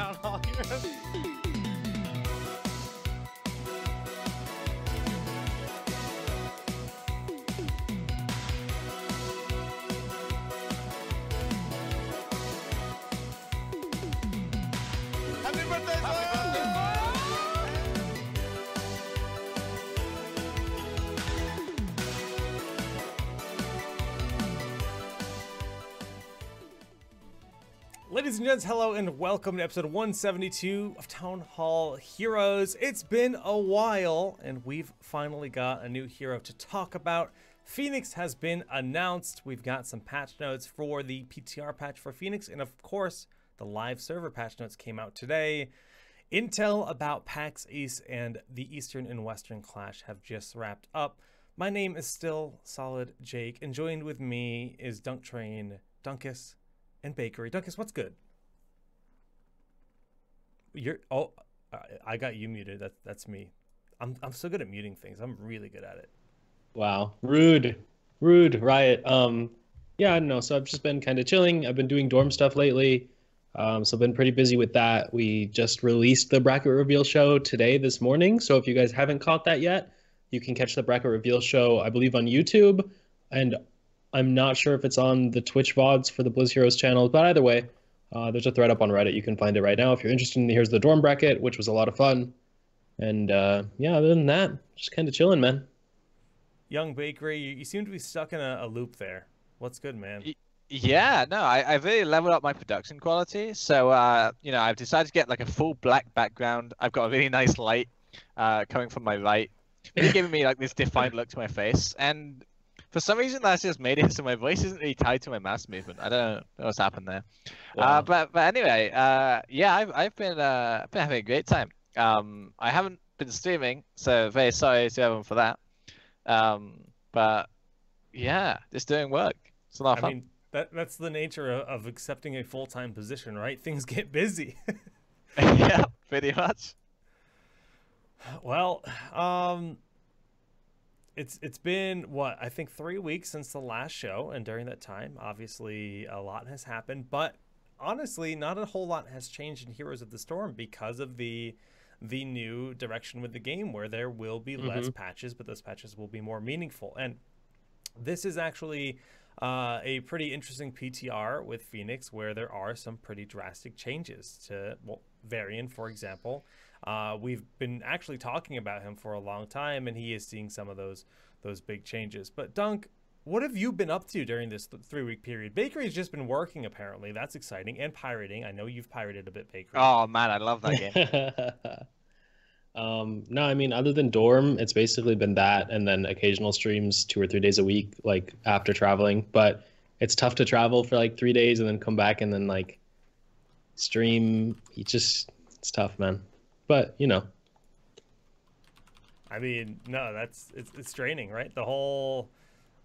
TownHall Heroes. Happy birthday, Ladies and gents, hello and welcome to episode 172 of TownHall Heroes. It's been a while and we've finally got a new hero to talk about. Fenix has been announced. We've got some patch notes for the PTR patch for Fenix, and of course the live server patch notes came out today. Intel about PAX East and the Eastern and Western Clash have just wrapped up. My name is still Solid Jake, and joined with me is Dunk Train, Dunkus, and Bakery. Dunkus, what's good? I got you muted. That's me. I'm so good at muting things. I'm really good at it. Wow, rude, Riot. Yeah, I don't know. So I've just been kind of chilling. I've been doing dorm stuff lately. So I've been pretty busy with that. We just released the bracket reveal show this morning. So if you guys haven't caught that yet, you can catch the bracket reveal show, I believe, on YouTube. And I'm not sure if it's on the Twitch VODs for the Blizz Heroes channel, but either way, there's a thread up on Reddit. You can find it right now if you're interested in Here's the Dorm bracket, which was a lot of fun. And yeah, other than that, just kind of chilling, man. Young Bakery, you seem to be stuck in a loop there. What's good, man? Yeah, no, I've really leveled up my production quality. So, you know, I've decided to get like a full black background. I've got a really nice light coming from my right, really giving me like this defined look to my face. And for some reason, that's just made it so my voice isn't really tied to my mouse movement. I don't know what's happened there. Wow. But anyway, yeah, I've been having a great time. I haven't been streaming, so very sorry to everyone for that. But yeah, just doing work. It's a lot of fun. I mean, that's the nature of accepting a full-time position, right? Things get busy. Yeah, pretty much. Well, it's been what, I think 3 weeks since the last show, and during that time obviously a lot has happened, but honestly not a whole lot has changed in Heroes of the Storm because of the new direction with the game, where there will be less patches, but those patches will be more meaningful. And this is actually a pretty interesting PTR with Fenix, where there are some pretty drastic changes to, well, Varian, for example. We've been actually talking about him for a long time, and he is seeing some of those big changes. But Dunk, what have you been up to during this 3-week period? Bakery's just been working, apparently. That's exciting. And pirating. I know you've pirated a bit, Bakery. Oh man, I love that game. No, I mean, other than dorm, it's basically been that, and then occasional streams 2 or 3 days a week, like after traveling. But it's tough to travel for like 3 days and then come back and then like stream. It's tough, man. But you know, I mean, no, it's draining, right? The whole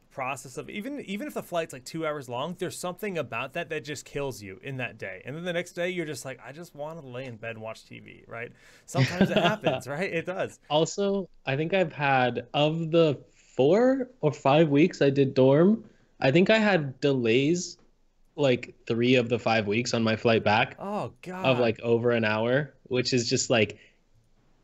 process of even if the flight's like 2 hours long, there's something about that just kills you in that day, and then the next day you're just like, I just want to lay in bed and watch TV, right? Sometimes it happens, right? It does. Also, I think I've had, of the 4 or 5 weeks I did dorm, I think I had delays like 3 of the 5 weeks on my flight back. Oh god. Of like over an hour, which is just like,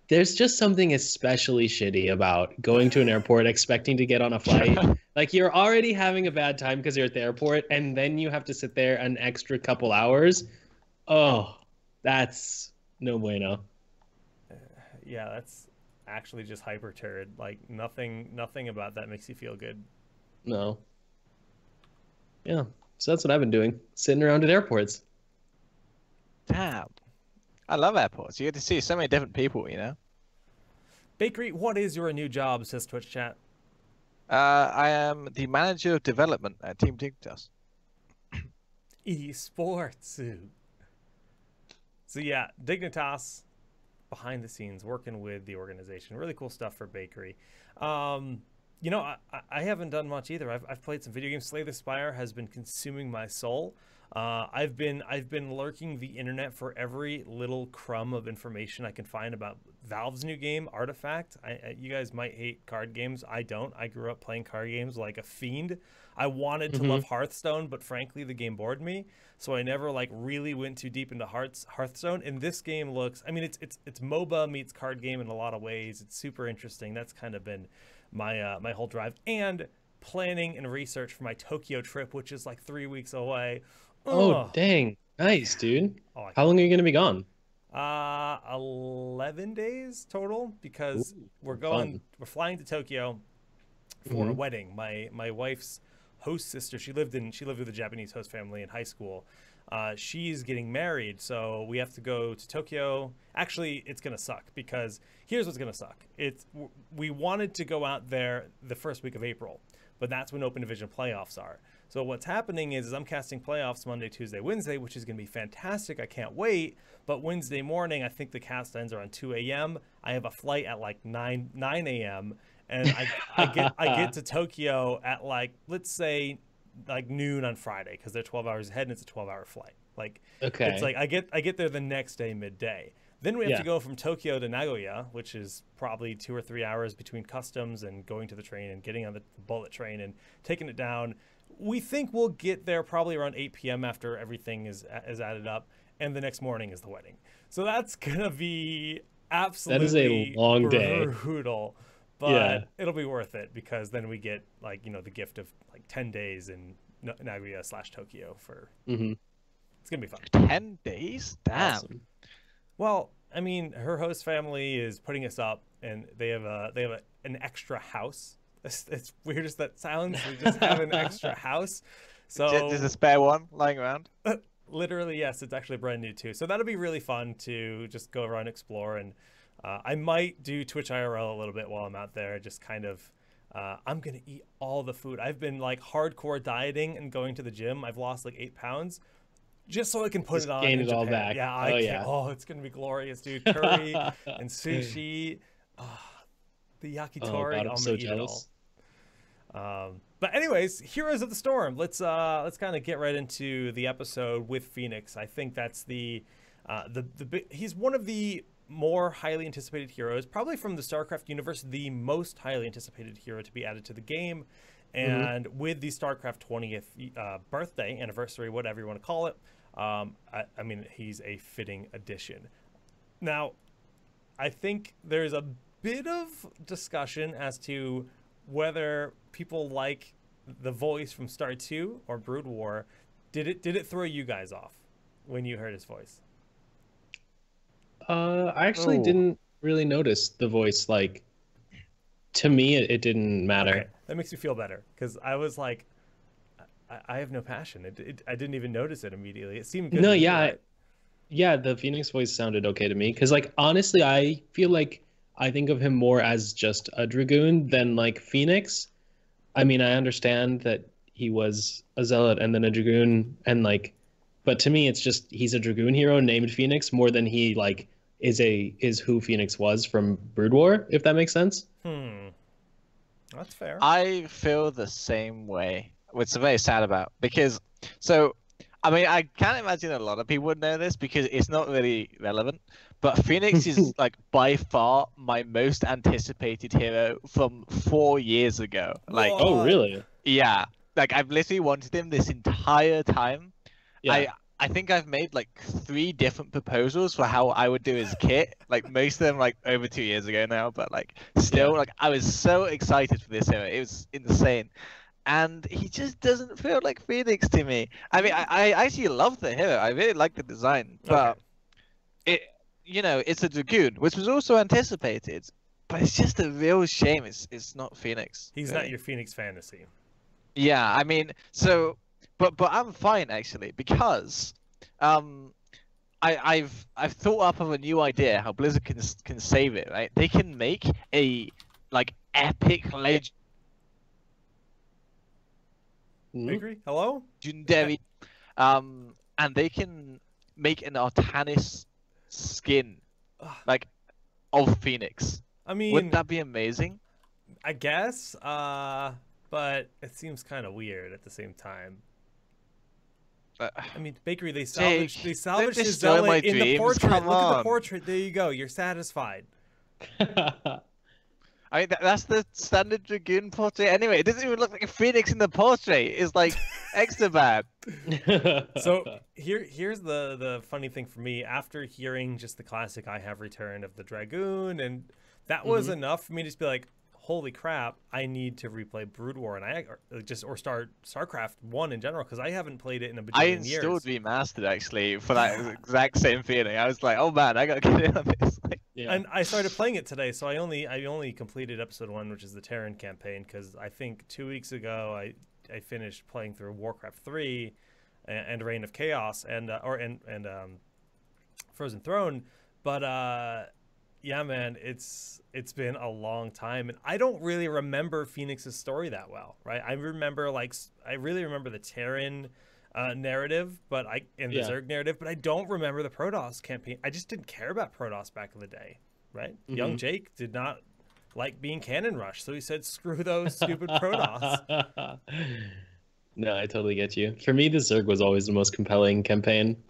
there's just something especially shitty about going to an airport expecting to get on a flight. Like, you're already having a bad time because you're at the airport, and then you have to sit there an extra couple hours. Oh, that's no bueno. Yeah, that's actually just hyper turd. Like, nothing about that makes you feel good. No. Yeah, so that's what I've been doing, sitting around at airports. Damn, I love airports. You get to see so many different people, you know. Bakery, what is your new job, says Twitch chat? I am the manager of development at Team Dignitas. Esports. So yeah, Dignitas, behind the scenes, working with the organization. Really cool stuff for Bakery. You know, I haven't done much either. I've played some video games. Slay the Spire has been consuming my soul. I've been lurking the internet for every little crumb of information I can find about Valve's new game, Artifact. You guys might hate card games. I don't. I grew up playing card games like a fiend. I wanted to love Hearthstone, but frankly, the game bored me. So I never like really went too deep into Hearthstone. And this game looks, I mean, it's MOBA meets card game in a lot of ways. It's super interesting. That's kind of been my my whole drive. And planning and research for my Tokyo trip, which is like 3 weeks away. Oh, dang. Nice, dude. Oh, How long are you going to be gone? 11 days total, because we're flying to Tokyo for a wedding. My wife's host sister, she lived with a Japanese host family in high school. She's getting married, so we have to go to Tokyo. Actually, it's gonna suck, because here's what's gonna suck. We wanted to go out there the first week of April, but that's when Open Division playoffs are. So what's happening is I'm casting playoffs Monday, Tuesday, Wednesday, which is going to be fantastic. I can't wait. But Wednesday morning, I think the cast ends around 2 a.m. I have a flight at like 9 a.m. And I get to Tokyo at like, let's say, like noon on Friday, because they're 12 hours ahead and it's a 12-hour flight. Like, it's like I get there the next day midday. Then we have to go from Tokyo to Nagoya, which is probably 2 or 3 hours between customs and going to the train and getting on the bullet train and taking it down. We think we'll get there probably around 8 p.m. after everything is added up, and the next morning is the wedding. So that's gonna be absolutely that is a long day, brutal, but it'll be worth it, because then we get like the gift of like 10 days in Nagoya/Tokyo for. It's gonna be fun. 10 days? Damn. Awesome. Well, I mean, her host family is putting us up, and they have an extra house. As weird as that sounds, we just have an extra house. So there's a spare one lying around. Literally, yes, it's actually brand new too. So that'll be really fun to just go around, explore, and I might do Twitch IRL a little bit while I'm out there. Just kind of, I'm gonna eat all the food. I've been like hardcore dieting and going to the gym. I've lost like 8 pounds. Just so I can put it on. Gain in it all Japan. back. Yeah, I can't. Oh, it's gonna be glorious, dude. Curry and sushi. The yakitori. God, I'm so eat jealous. it all. But anyways, Heroes of the Storm. Let's kind of get right into the episode with Fenix. I think that's he's one of the more highly anticipated heroes, probably from the StarCraft universe, the most highly anticipated hero to be added to the game. And with the StarCraft 20th birthday, anniversary, whatever you want to call it, I mean, he's a fitting addition. Now, I think there's a bit of discussion as to whether people like the voice from Star 2 or Brood War. Did it throw you guys off when you heard his voice? I actually didn't really notice the voice. Like, to me, it didn't matter. Okay. That makes me feel better, because I was like, I have no passion. I didn't even notice it immediately. It seemed good. No, yeah, the Phoenix voice sounded okay to me. Because, like, honestly, I feel like I think of him more as just a Dragoon than, like, Phoenix. I mean, I understand that he was a Zealot and then a Dragoon, and, like, but to me, it's just he's a Dragoon hero named Phoenix more than he, like, is who Phoenix was from Brood War, if that makes sense. That's fair. I feel the same way, which I'm very sad about, because, so, I mean, I can't imagine a lot of people would know this because it's not really relevant, but Phoenix is, like, by far my most anticipated hero from 4 years ago. Like, oh, really? Yeah. Like, I've literally wanted him this entire time. Yeah. I think I've made like 3 different proposals for how I would do his kit. Like, most of them like over 2 years ago now, but like still, like, I was so excited for this hero. It was insane. And he just doesn't feel like Phoenix to me. I mean, I actually love the hero. I really like the design, but it's a Dragoon, which was also anticipated. But it's just a real shame it's not Phoenix. He's really. not your Phoenix fantasy. Yeah, I mean, so. But I'm fine actually, because I've thought up of a new idea how Blizzard can save it, right? They can make a like epic Agree? Hello? legendary, and they can make an Artanis skin like of Phoenix. I mean, wouldn't that be amazing? I guess, but it seems kind of weird at the same time. I mean, Bakery, they Jake, salvaged don't his destroy my zealot in the dreams, portrait. come Look at the on. portrait. There you go. You're satisfied. I mean, that's the standard Dragoon portrait anyway. It doesn't even look like a Phoenix in the portrait. It's like extra bad. So here's the funny thing for me. After hearing just the classic "I Have Returned" of the Dragoon, and that was enough for me to just be like, "Holy crap! I need to replay Brood War and or start StarCraft 1 in general because I haven't played it in a I bajillion years." installed Remastered actually for that exact same feeling. I was like, oh man, I gotta get in on this. Like, Yeah. And I started playing it today, so I only completed episode 1, which is the Terran campaign, because I think 2 weeks ago I finished playing through Warcraft 3 and Reign of Chaos and Frozen Throne, but yeah, man, it's been a long time, and I don't really remember Phoenix's story that well, right? I really remember the Terran narrative, but the Zerg narrative, but I don't remember the Protoss campaign. I just didn't care about Protoss back in the day, right? Young Jake did not like being cannon rushed, so he said, "Screw those stupid Protoss." No, I totally get you. For me, the Zerg was always the most compelling campaign.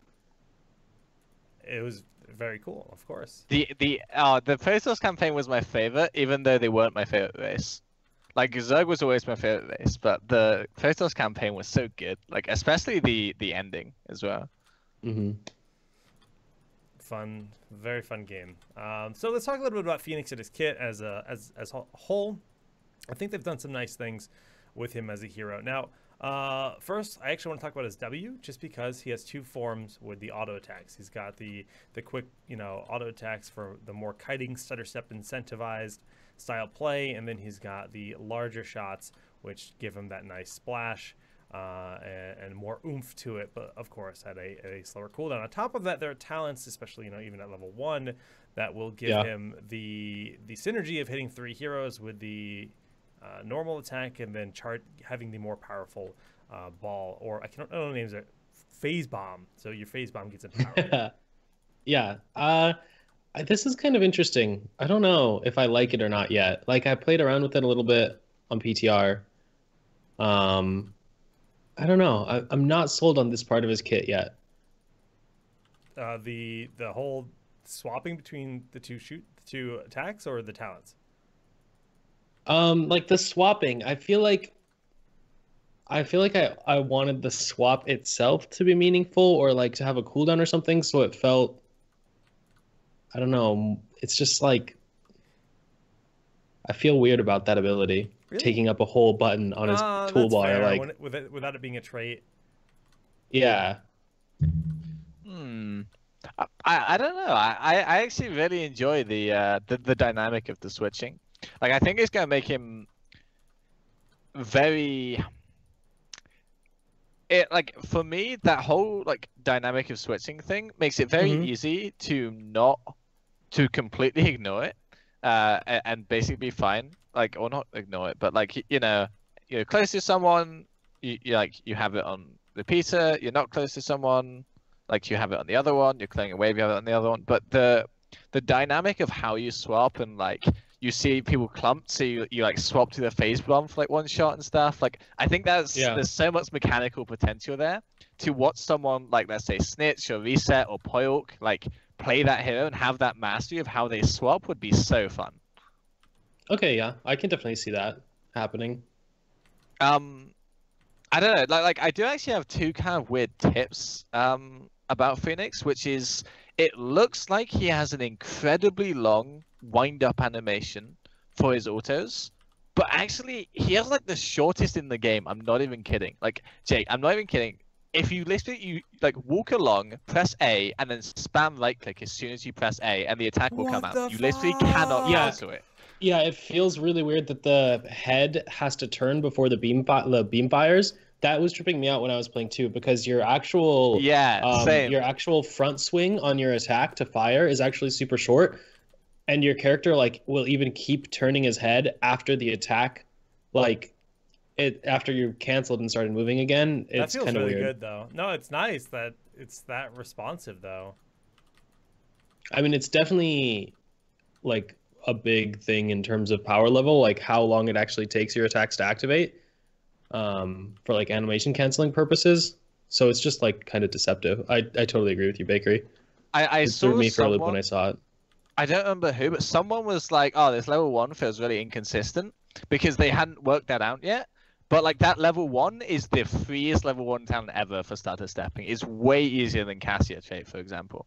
It was very cool, of course. the Protoss campaign was my favorite, even though they weren't my favorite race. Like Zerg was always my favorite race, but the Protoss campaign was so good. Like especially the ending as well. Fun, very fun game. So let's talk a little bit about Phoenix and his kit as a whole. I think they've done some nice things with him as a hero. Now, first, I actually want to talk about his W, just because he has 2 forms with the auto attacks. He's got the quick, auto attacks for the more kiting, stutter step incentivized style play, and then he's got the larger shots, which give him that nice splash and more oomph to it, but of course at a slower cooldown. On top of that, there are talents, especially even at level 1, that will give him the synergy of hitting 3 heroes with the normal attack, and then having the more powerful ball, or I don't know the names, phase bomb. So your phase bomb gets empowered. Yeah. This is kind of interesting. I don't know if I like it or not yet. Like, I played around with it a little bit on PTR. I don't know. I'm not sold on this part of his kit yet. The whole swapping between the two attacks, or the talents? Like the swapping. I feel like I wanted the swap itself to be meaningful, or like to have a cooldown or something, so it felt, I don't know, it's just like I feel weird about that ability. Really? Taking up a whole button on his toolbar, like without it being a trait. Yeah. I don't know. I actually really enjoy the dynamic of the switching. Like, I think it's gonna make him very. For me, that whole dynamic of switching thing makes it very easy to completely ignore it, and basically be fine. Or not ignore it, but you're close to someone, you have it on repeater. You're not close to someone, you have it on the other one. You're clearing a wave, you have it on the other one. But the dynamic of how you swap, and you see people clumped, so you swap to the phase bomb for one shot and stuff. I think there's so much mechanical potential there to watch someone let's say Snitch or Reset or Poilk play that hero and have that mastery of how they swap would be so fun. Okay, yeah, I can definitely see that happening. I don't know. I do actually have 2 kind of weird tips about Phoenix, which is it looks like he has an incredibly long wind-up animation for his autos, but actually he has the shortest in the game. I'm not even kidding. Jake, I'm not even kidding. If you literally walk along, press A, and then spam right-click as soon as you press A, and the attack will come out. You literally cannot cancel it. Yeah, it feels really weird that the head has to turn before the beam fires. That was tripping me out when I was playing too, because your actual your actual front swing on your attack to fire is actually super short, and your character will even keep turning his head after the attack, after you canceled and started moving again. It's kind of really weird. Good though. No, it's nice that it's that responsive though. I mean, it's definitely a big thing in terms of power level, how long it actually takes your attacks to activate, for animation canceling purposes. So it's just like kind of deceptive. I totally agree with you, Bakery. I It saw threw me for a loop when someone, I saw it. I don't remember who, but someone was like, "Oh, this level 1 feels really inconsistent," because they hadn't worked that out yet. But like that level 1 is the freest level 1 talent ever for starter stepping. It's way easier than Cassia trait, for example.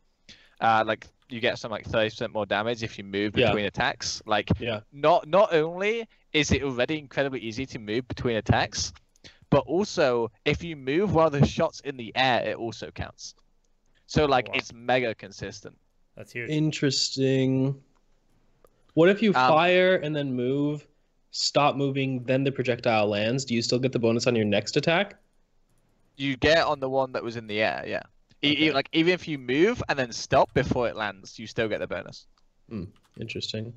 Like you get some like 30% more damage if you move between attacks. Like not only is it already incredibly easy to move between attacks, but also if you move while the shot's in the air, it also counts. So like it's mega consistent. That's huge. Interesting. What if you fire and then move, stop moving, then the projectile lands? Do you still get the bonus on your next attack? You get on the one that was in the air, yeah. Okay. Like even if you move and then stop before it lands, you still get the bonus. Interesting.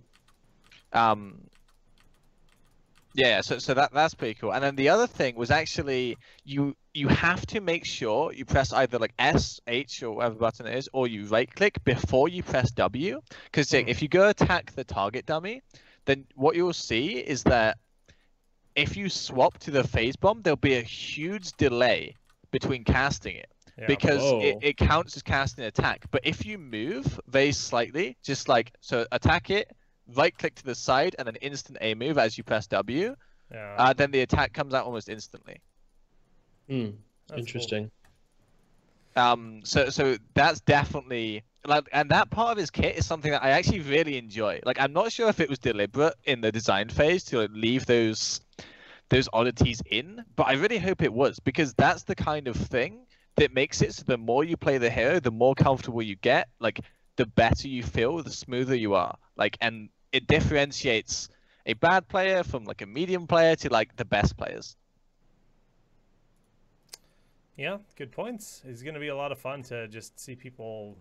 Yeah, so that's pretty cool. And then the other thing was actually you have to make sure you press either like S, H, or whatever button it is, or you right click before you press W. Because if you go attack the target dummy, then what you'll see is that if you swap to the phase bomb, there'll be a huge delay between casting it. Yeah, because it counts as casting an attack. But if you move very slightly, just like so attack it, right click to the side, and then instant A move as you press W, then the attack comes out almost instantly. Interesting. Cool. So that's definitely like, and that part of his kit is something that I actually really enjoy. Like I'm not sure if it was deliberate in the design phase to like, leave those oddities in, but I really hope it was, because that's the kind of thing that makes it so the more you play the hero, the more comfortable you get, like the better you feel, the smoother you are. Like, and it differentiates a bad player from like a medium player to like the best players. Yeah, good points. It's going to be a lot of fun to just see people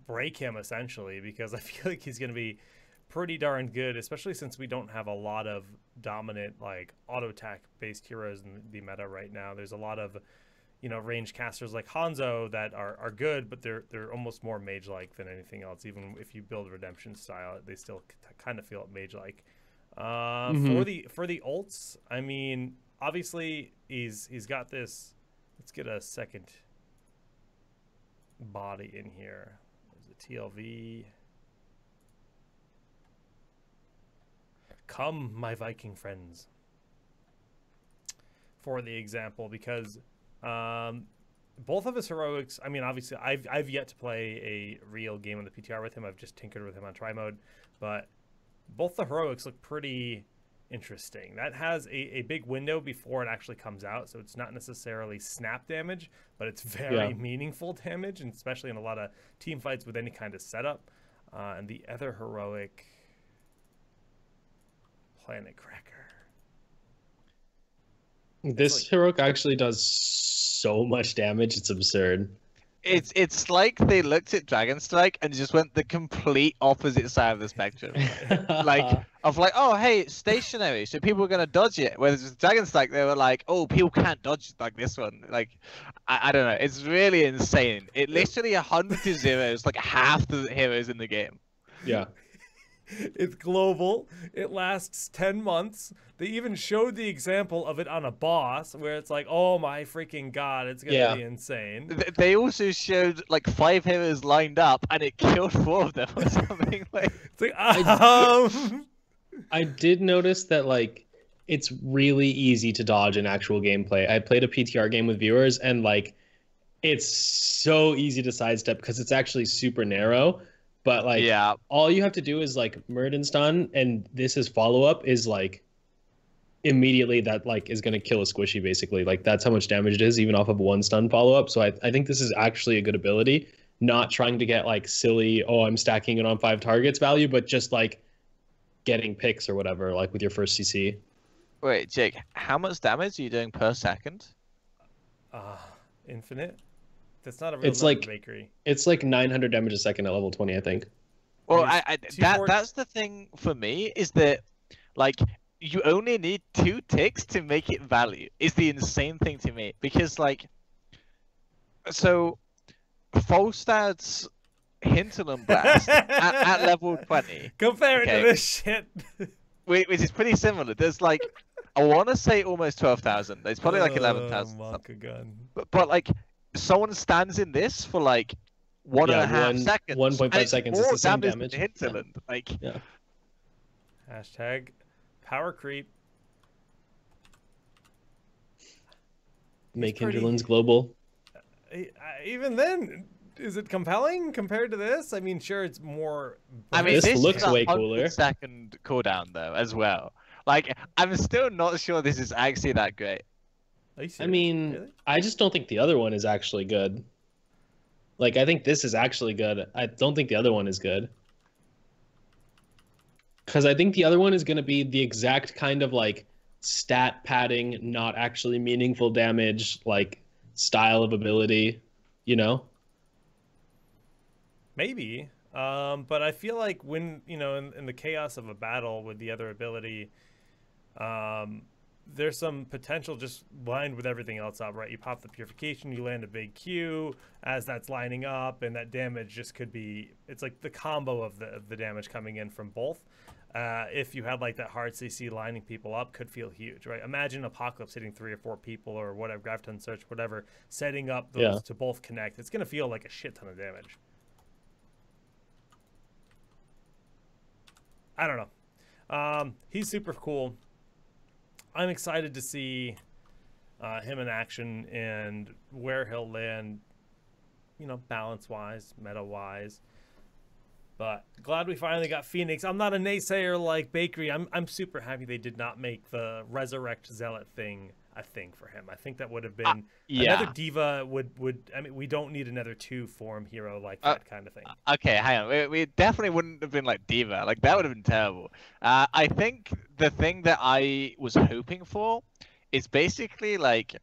break him essentially, because I feel like he's going to be pretty darn good, especially since we don't have a lot of dominant like auto attack based heroes in the meta right now. There's a lot of range casters like Hanzo that are good, but they're almost more mage-like than anything else. Even if you build Redemption style, they still kind of feel mage-like. For the ults, I mean, obviously he's got this. Let's get a second body in here. There's a TLV. Come, my Viking friends. For the example, because both of his heroics, I mean, obviously I've yet to play a real game on the PTR with him. I've just tinkered with him on try mode, but both the heroics look pretty interesting. That has a big window before it actually comes out, so it's not necessarily snap damage, but it's very meaningful damage, and especially in a lot of team fights with any kind of setup. And the other heroic, Planet Cracker. This heroic actually does so much damage, it's absurd. It's like they looked at Dragon Strike and just went the complete opposite side of the spectrum. like, oh, hey, it's stationary, so people are going to dodge it. Whereas with Dragon Strike, they were like, oh, people can't dodge like this one. Like, I don't know. It's really insane. It literally 100 to 0 is like half the heroes in the game. Yeah. It's global. It lasts 10 months. They even showed the example of it on a boss where it's like, oh my freaking god, it's gonna be insane. They also showed like 5 heroes lined up and it killed 4 of them or something. Like, it's like, I did notice that like it's really easy to dodge in actual gameplay. I played a PTR game with viewers and like it's so easy to sidestep because it's actually super narrow. But like, all you have to do is like Murden stun, and this is follow up is like immediately that like is gonna kill a squishy basically. Like that's how much damage it is even off of 1 stun follow up. So I think this is actually a good ability. Not trying to get like silly, oh I'm stacking it on 5 targets value, but just like getting picks or whatever, like with your first CC. Wait, Jake, how much damage are you doing per second? Infinite. That's not a real Bakery. It's like 900 damage a second at level 20, I think. Well, that's the thing for me is that like you only need 2 ticks to make it value. Is the insane thing to me, because like so Falstad's Hinterland Blast at level 20 compared to this shit, which is pretty similar. There's like I want to say almost 12,000. It's probably like 11,000. Wonka gun. But like, someone stands in this for like 1.5 seconds. 1.5 seconds is more the same damage damage. than Hinterland. Yeah. Like, Yeah. Hashtag power creep. Make pretty- Hinterlands global. Even then, is it compelling compared to this? I mean, sure, it's more. I mean, This looks way cooler. 100-second cooldown though, as well. Like, I'm still not sure this is actually that great. I mean, Really? I just don't think the other one is actually good. Like, I think this is actually good. I don't think the other one is good. Because I think the other one is going to be the exact kind of, like, stat padding, not actually meaningful damage, like, style of ability, you know? Maybe. But I feel like when, in the chaos of a battle with the other ability, there's some potential just lined with everything else up, right? You pop the purification, you land a big Q as that's lining up, and that damage just could be, it's like the combo of the damage coming in from both. If you had like that hard CC lining people up, could feel huge, right? Imagine Apocalypse hitting 3 or 4 people or whatever, Graviton Search, whatever, setting up those to both connect. It's going to feel like a shit ton of damage. I don't know. He's super cool. I'm excited to see him in action and where he'll land, balance-wise, meta-wise. But glad we finally got Fenix. I'm not a naysayer like Bakery. I'm super happy they did not make the Resurrect Zealot thing a thing for him. I think that would have been another diva would. I mean, we don't need another 2-form hero like that kind of thing. Okay, hang on. We definitely wouldn't have been like diva. Like, that would have been terrible. I think the thing that I was hoping for is basically like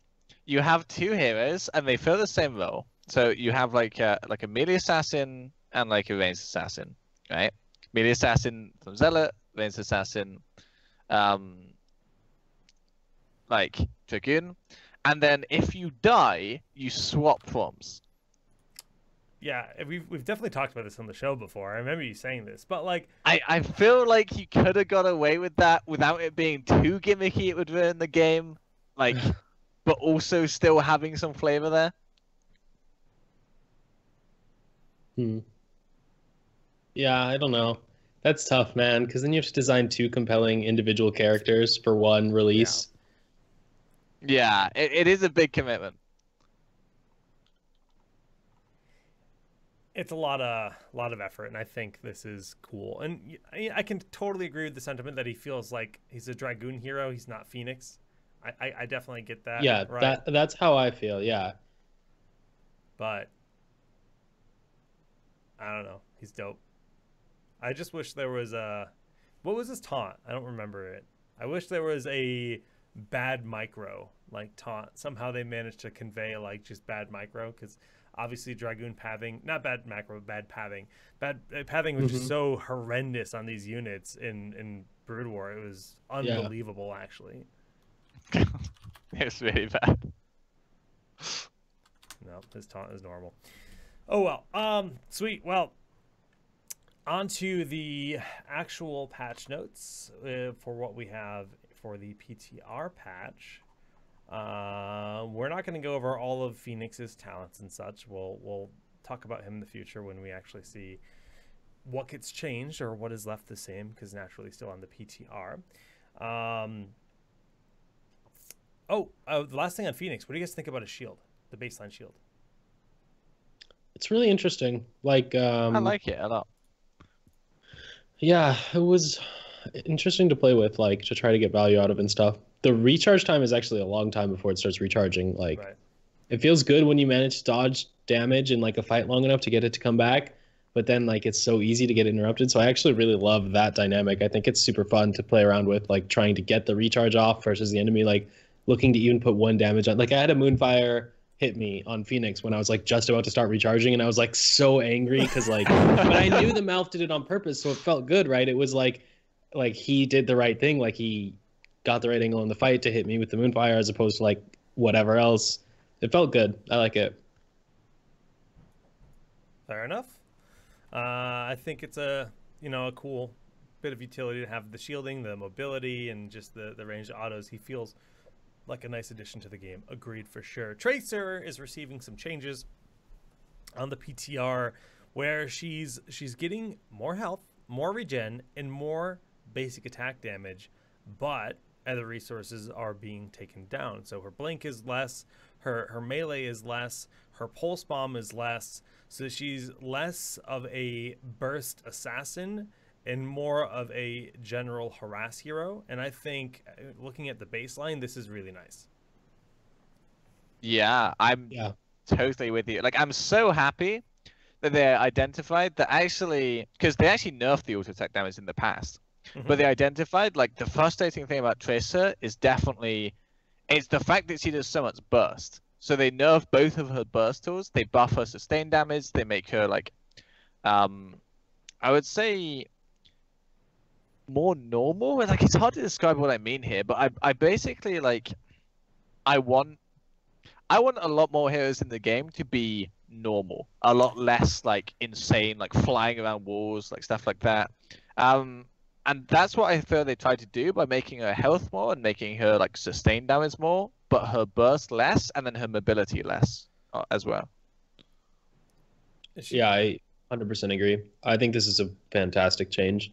you have 2 heroes and they fill the same role. So you have like a melee assassin and like a ranged assassin, right? Melee assassin from Zealot, ranged assassin, like Dragoon, and then if you die, you swap forms. Yeah, we've definitely talked about this on the show before. I remember you saying this, but like I feel like you could have got away with that without it being too gimmicky. It would ruin the game, like, but also still having some flavor there. Yeah, I don't know. That's tough, man, because then you have to design 2 compelling individual characters for one release. Yeah, it is a big commitment. It's a lot of effort, and I think this is cool. And I can totally agree with the sentiment that he feels like he's a Dragoon hero. He's not Fenix. I definitely get that. Yeah, right? that's how I feel, yeah. But I don't know. He's dope. I just wish there was a... What was his taunt? I don't remember it. I wish there was a bad micro, like, taunt. Somehow they managed to convey, like, just bad micro, because obviously Dragoon pathing... Not bad macro, bad pathing. Bad pathing was just so horrendous on these units in Brood War. It was unbelievable, actually. It's really bad. No, his taunt is normal. Oh, well. Sweet. Well... On to the actual patch notes for what we have for the PTR patch. We're not going to go over all of Fenix's talents and such. We'll talk about him in the future when we actually see what gets changed or what is left the same, because naturally still on the PTR. The last thing on Fenix. What do you guys think about his shield, the baseline shield? It's really interesting. Like, I like it a lot. Yeah, it was interesting to play with, like, to try to get value out of and stuff. The recharge time is actually a long time before it starts recharging. Like, It feels good when you manage to dodge damage in, like, a fight long enough to get it to come back, but then, like, it's so easy to get interrupted. So I actually really love that dynamic. I think it's super fun to play around with, like, trying to get the recharge off versus the enemy, like, looking to even put 1 damage on. Like, I had a Moonfire hit me on Fenix when I was like just about to start recharging, and I was like so angry because like but I knew the mouth did it on purpose, so it felt good, right? It was like he did the right thing, like he got the right angle in the fight to hit me with the Moonfire as opposed to like whatever else. It felt good. I like it. Fair enough. I think it's a cool bit of utility to have the shielding, the mobility, and just the ranged autos. He feels like a nice addition to the game. Agreed for sure. Tracer is receiving some changes on the PTR where she's getting more health, more regen, and more basic attack damage, but other resources are being taken down. So her blink is less, her melee is less, her pulse bomb is less, so she's less of a burst assassin and more of a general harass hero. And I think looking at the baseline, this is really nice. Yeah, I'm totally with you. Like, I'm so happy that they identified that actually, because they actually nerfed the auto attack damage in the past, but they identified, like, the frustrating thing about Tracer is definitely, it's the fact that she does so much burst. So they nerf both of her burst tools. They buff her sustain damage. They make her, like, I would say more normal. Like, it's hard to describe what I mean here, but I basically, like, I want a lot more heroes in the game to be normal, a lot less like insane, like flying around walls, like stuff like that. And that's what I feel they tried to do by making her health more and making her like sustain damage more, but her burst less, and then her mobility less as well. Yeah, I 100% agree. I think this is a fantastic change.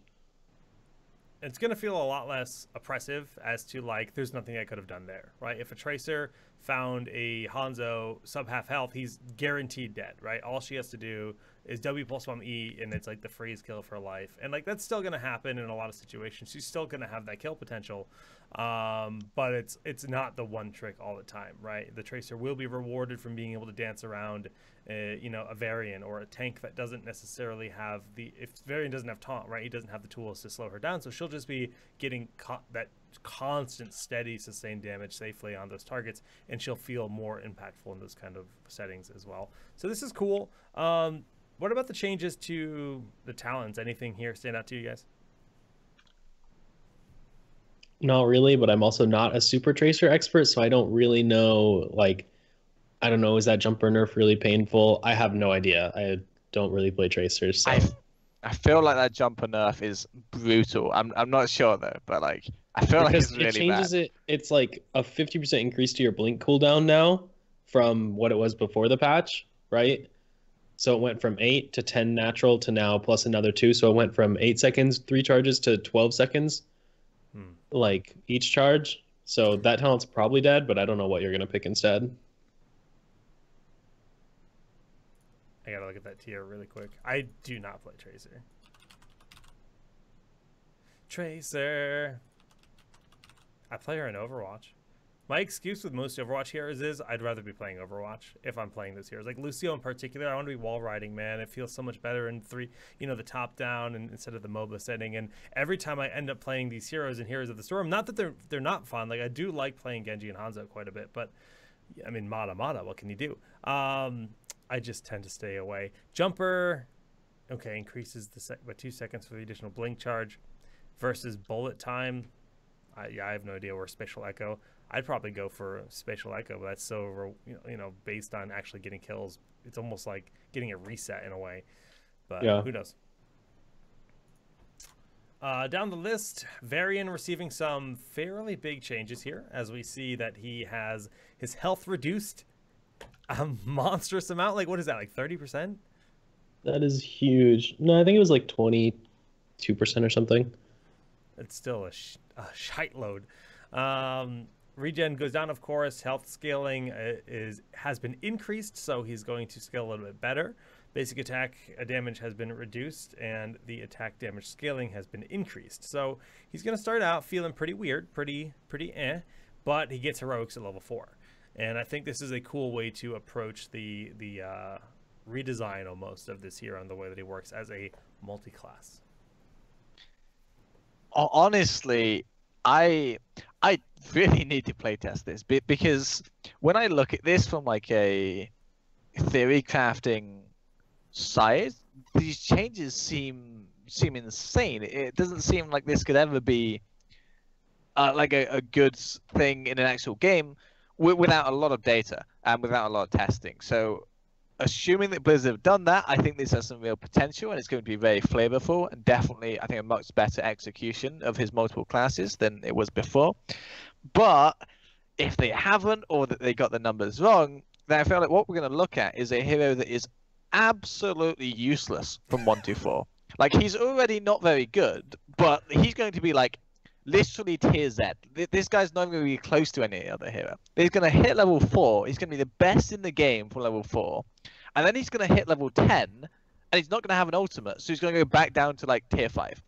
It's going to feel a lot less oppressive as to, like, there's nothing I could have done there, right? If a Tracer found a Hanzo sub half health, he's guaranteed dead, right? All she has to do is W pulse bomb E, and it's like the freeze kill for life. And, like, that's still going to happen in a lot of situations. She's still going to have that kill potential, but it's not the one trick all the time, right? The Tracer will be rewarded from being able to dance around, you know, a Varian or a tank that doesn't necessarily have if Varian doesn't have taunt, right? He doesn't have the tools to slow her down, so she'll just be getting that constant, steady, sustained damage safely on those targets, and she'll feel more impactful in those kind of settings as well. So this is cool. What about the changes to the talents? Anything here stand out to you guys? Not really, but I'm also not a super Tracer expert, so I don't really know, like, I don't know, is that jumper nerf really painful? I have no idea. I don't really play Tracers, so. I feel like that jumper nerf is brutal. I'm not sure though, but like I feel like it's really bad. It changes it. It's like a 50% increase to your blink cooldown now from what it was before the patch, right? So it went from 8 to 10 natural to now plus another 2. So it went from 8 seconds, 3 charges to 12 seconds, like each charge. So that talent's probably dead, but I don't know what you're gonna pick instead. I gotta look at that tier really quick. I do not play Tracer. Tracer. I play her in Overwatch. My excuse with most Overwatch heroes is I'd rather be playing Overwatch if I'm playing those heroes. Like Lucio in particular, I want to be wall riding, man. It feels so much better in the top down and instead of the MOBA setting. And every time I end up playing these heroes and Heroes of the Storm, not that they're not fun. Like I do like playing Genji and Hanzo quite a bit, but I mean, Mata, what can you do? I just tend to stay away. Jumper, okay, increases by 2 seconds for the additional blink charge versus bullet time. I have no idea where Spatial Echo. I'd probably go for Spatial Echo, but that's so based on actually getting kills. It's almost like getting a reset in a way. But yeah, who knows? Down the list, Varian receiving some fairly big changes here, as we see that he has his health reduced a monstrous amount. Like, what is that, like 30%? That is huge. No, I think it was like 22% or something. It's still a shite load. Regen goes down, of course. Health scaling has been increased, so he's going to scale a little bit better. Basic attack damage has been reduced, and the attack damage scaling has been increased. So he's going to start out feeling pretty weird, pretty but he gets heroics at level 4. And I think this is a cool way to approach the redesign almost of this hero and the way that he works as a multi-class. Honestly, I really need to playtest this because when I look at this from like a theory crafting side, these changes seem insane. It doesn't seem like this could ever be like a good thing in an actual game without a lot of data and without a lot of testing. So assuming that Blizzard have done that, I think this has some real potential and it's going to be very flavorful and definitely, I think, a much better execution of his multiple classes than it was before. But if they haven't, or that they got the numbers wrong, then I feel like what we're going to look at is a hero that is absolutely useless from 1 to 4. Like, he's already not very good, but he's going to be like literally tier Z. This guy's not going to be close to any other hero. He's going to hit level 4. He's going to be the best in the game for level 4. And then he's going to hit level 10, and he's not going to have an ultimate. So he's going to go back down to like tier 5.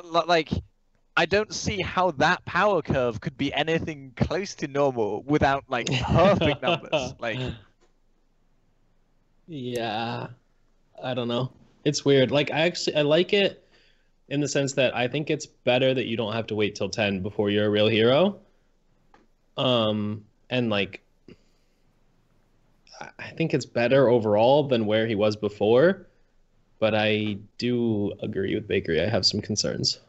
Like, I don't see how that power curve could be anything close to normal without like perfect numbers. Like, yeah, I don't know. It's weird. Like, I like it in the sense that I think it's better that you don't have to wait till 10 before you're a real hero. And like, I think it's better overall than where he was before, but I do agree with Bakery. I have some concerns.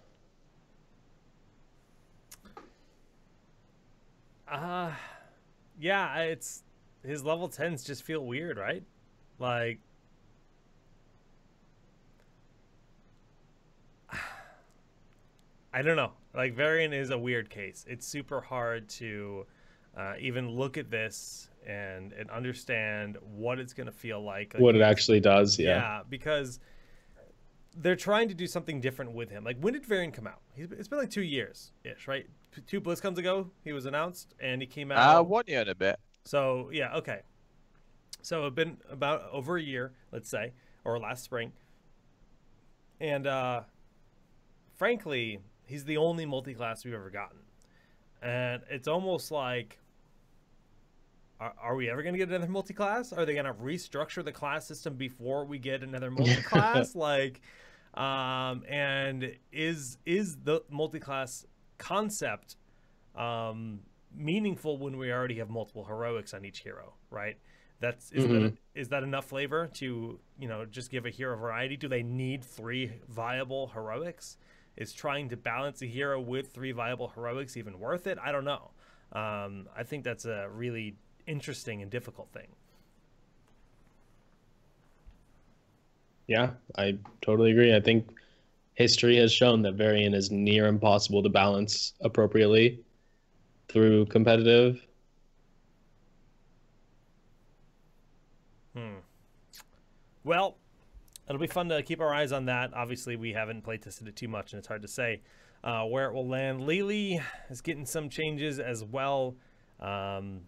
Yeah, it's his level 10s just feel weird, right? Like, I don't know. Like, Varian is a weird case. It's super hard to even look at this and understand what it's going to feel like. What it actually does, yeah. Yeah, because they're trying to do something different with him. Like, when did Varian come out? It's been like 2 years-ish, right? 2 BlizzCons ago, he was announced, and he came out. 1 year and a bit. So, yeah, okay. So, it's been about over a year, let's say, or last spring. And, frankly, he's the only multi-class we've ever gotten. And it's almost like, are we ever going to get another multi-class? Are they going to restructure the class system before we get another multi-class? Like, and is the multi-class concept meaningful when we already have multiple heroics on each hero, right? Is that enough flavor to, just give a hero variety? Do they need 3 viable heroics? Is trying to balance a hero with 3 viable heroics even worth it? I don't know. I think that's a really interesting and difficult thing. Yeah, I totally agree. I think history has shown that Varian is near impossible to balance appropriately through competitive. Well, it'll be fun to keep our eyes on that. Obviously, we haven't play tested it too much, and it's hard to say where it will land. Li Li is getting some changes as well. Do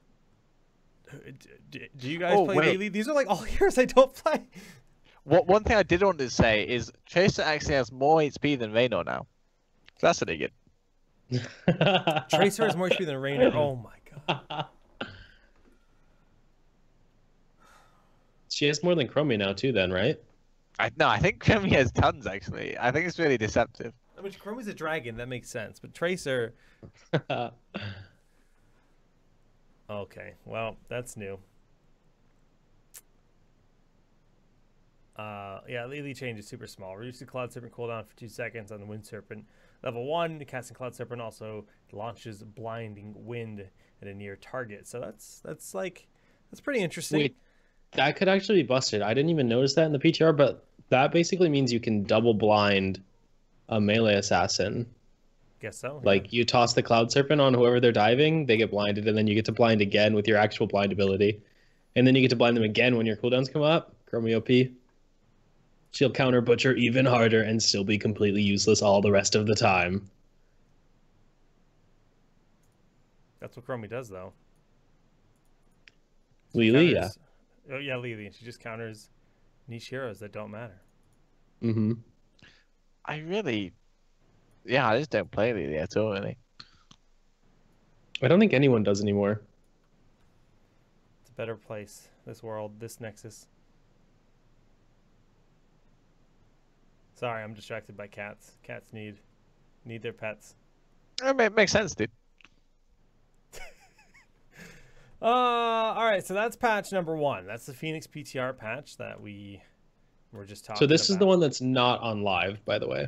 you guys play Li Li? These are like all heroes I don't play. One thing I did want to say is Tracer actually has more HP than Raynor now. Fascinating. Tracer has more HP than Raynor. Oh my god. She has more than Chromie now too, then, right? I think Chromie has tons, actually. I think it's really deceptive. I mean, Chromie's a dragon. That makes sense. But Tracer... Okay, well, that's new. Yeah, Li Li change is super small. Reduce the Cloud Serpent cooldown for 2 seconds on the Wind Serpent. Level 1, casting Cloud Serpent also launches Blinding Wind at a near target. So that's pretty interesting. Wait, that could actually be busted. I didn't even notice that in the PTR, but that basically means you can double blind a melee assassin. Guess so. Yeah. Like, you toss the Cloud Serpent on whoever they're diving, they get blinded, and then you get to blind again with your actual blind ability. And then you get to blind them again when your cooldowns come up. Chromie OP. She'll counter Butcher even harder and still be completely useless all the rest of the time. That's what Chromie does, though. Li Li, yeah. Oh, yeah, Li Li. She just counters niche heroes that don't matter. Mm-hmm. I just don't play Li Li at all, really. I don't think anyone does anymore. It's a better place, this world, this Nexus. Sorry, I'm distracted by cats. Cats need their pets. It makes sense, dude. All right, so that's patch number 1. That's the Fenix PTR patch that we were just talking about. So this is the one that's not on live, by the way.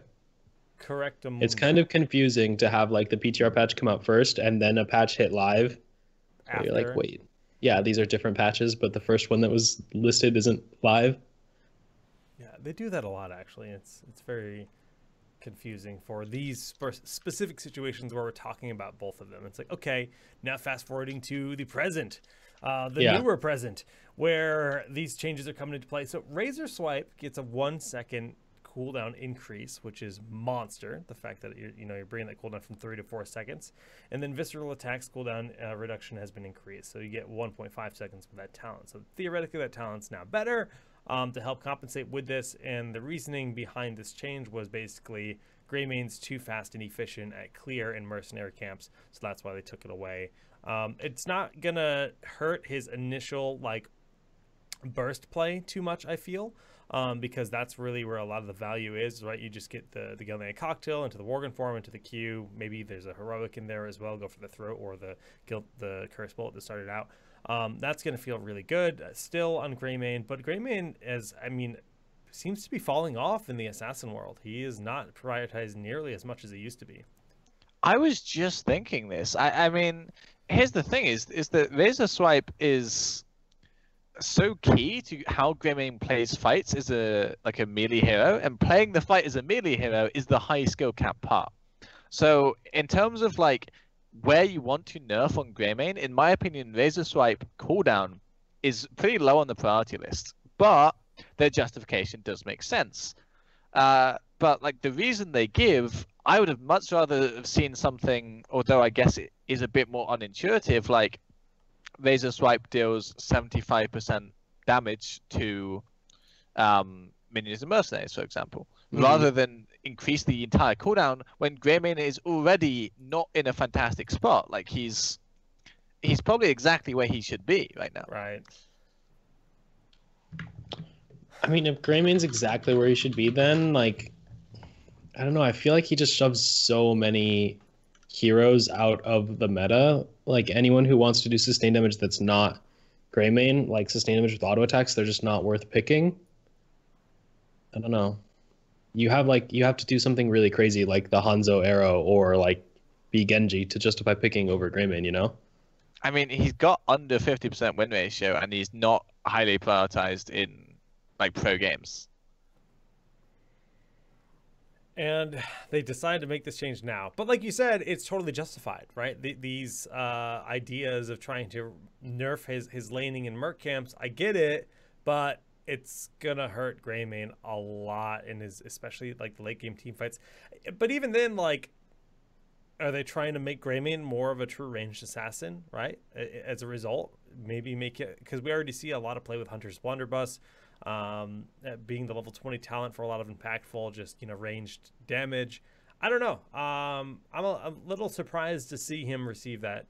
Correct. It's kind of confusing to have like the PTR patch come out first and then a patch hit live. So you're like, wait. yeah, these are different patches, but the first one that was listed isn't live. Yeah, they do that a lot actually. It's very confusing for these specific situations where we're talking about both of them. It's like, okay, now fast forwarding to the present, the newer present, where these changes are coming into play. So Razor Swipe gets a 1 second cooldown increase, which is monster. The fact that you're bringing that cooldown from 3 to 4 seconds, and then Visceral Attacks cooldown reduction has been increased, so you get 1.5 seconds with that talent. So theoretically, that talent's now better. To help compensate with this, and the reasoning behind this change was basically Greymaine's too fast and efficient at clear and mercenary camps, so that's why they took it away. It's not gonna hurt his initial like burst play too much, I feel, because that's really where a lot of the value is, right? You just get the Gilnean Cocktail into the Worgen form, into the Q. Maybe there's a heroic in there as well. Go for the throat or the Curse Bolt that started out. That's going to feel really good still on Greymane, but Greymane, seems to be falling off in the assassin world. He is not prioritized nearly as much as he used to be. I was just thinking this. I mean, here's the thing: is that Razor Swipe is so key to how Greymane plays fights as a melee hero, and playing the fight as a melee hero is the high skill cap part. So in terms of like where you want to nerf on Greymane, in my opinion, Razor Swipe cooldown is pretty low on the priority list, but their justification does make sense. But like the reason they give, I would have much rather have seen something, although I guess it is a bit more unintuitive, like Razor Swipe deals 75% damage to minions and mercenaries, for example, rather than increase the entire cooldown when Greymane is already not in a fantastic spot. Like he's probably exactly where he should be right now. Right. I mean, if Greymane's exactly where he should be, then like, I don't know. I feel like he just shoves so many heroes out of the meta. Like anyone who wants to do sustained damage that's not Greymane, like sustained damage with auto attacks, they're just not worth picking. I don't know. You have to do something really crazy like the Hanzo arrow or like be Genji to justify picking over Greymane, you know? I mean, he's got under 50% win ratio and he's not highly prioritized in like pro games. And they decided to make this change now. But like you said, it's totally justified, right? These ideas of trying to nerf his laning and merc camps, I get it, but it's gonna hurt Greymane a lot in his, especially like the late game team fights. But even then, like, are they trying to make Greymane more of a true ranged assassin, right? As a result, maybe make it, because we already see a lot of play with Hunter's Blunderbuss, being the level 20 talent for a lot of impactful, just, ranged damage. I don't know. I'm a little surprised to see him receive that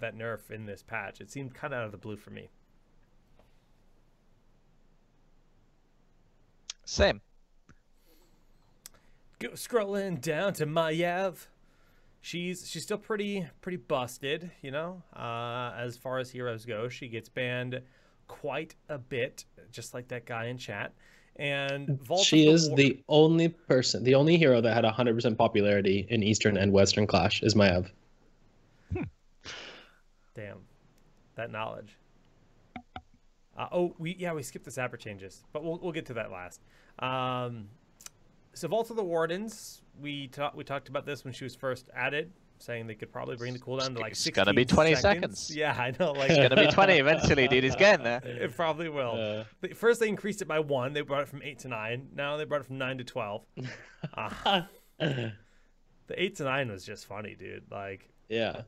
nerf in this patch. It seemed kind of out of the blue for me. Same. Go scrolling down to Maiev. She's still pretty busted, as far as heroes go. She gets banned quite a bit, just like that guy in chat. And she is the only hero that had 100% popularity in Eastern and Western Clash is Maiev. Damn, that knowledge. We skipped the Saber changes, but we'll get to that last. So Vault of the Wardens, we talked about this when she was first added, saying they could probably bring the cooldown to like 16 seconds. It's gonna be 20 seconds. Yeah, I know. Like it's gonna be 20 eventually, dude. It's getting there. It probably will. First, they increased it by 1. They brought it from 8 to 9. Now they brought it from 9 to 12. The 8 to 9 was just funny, dude. Like, yeah.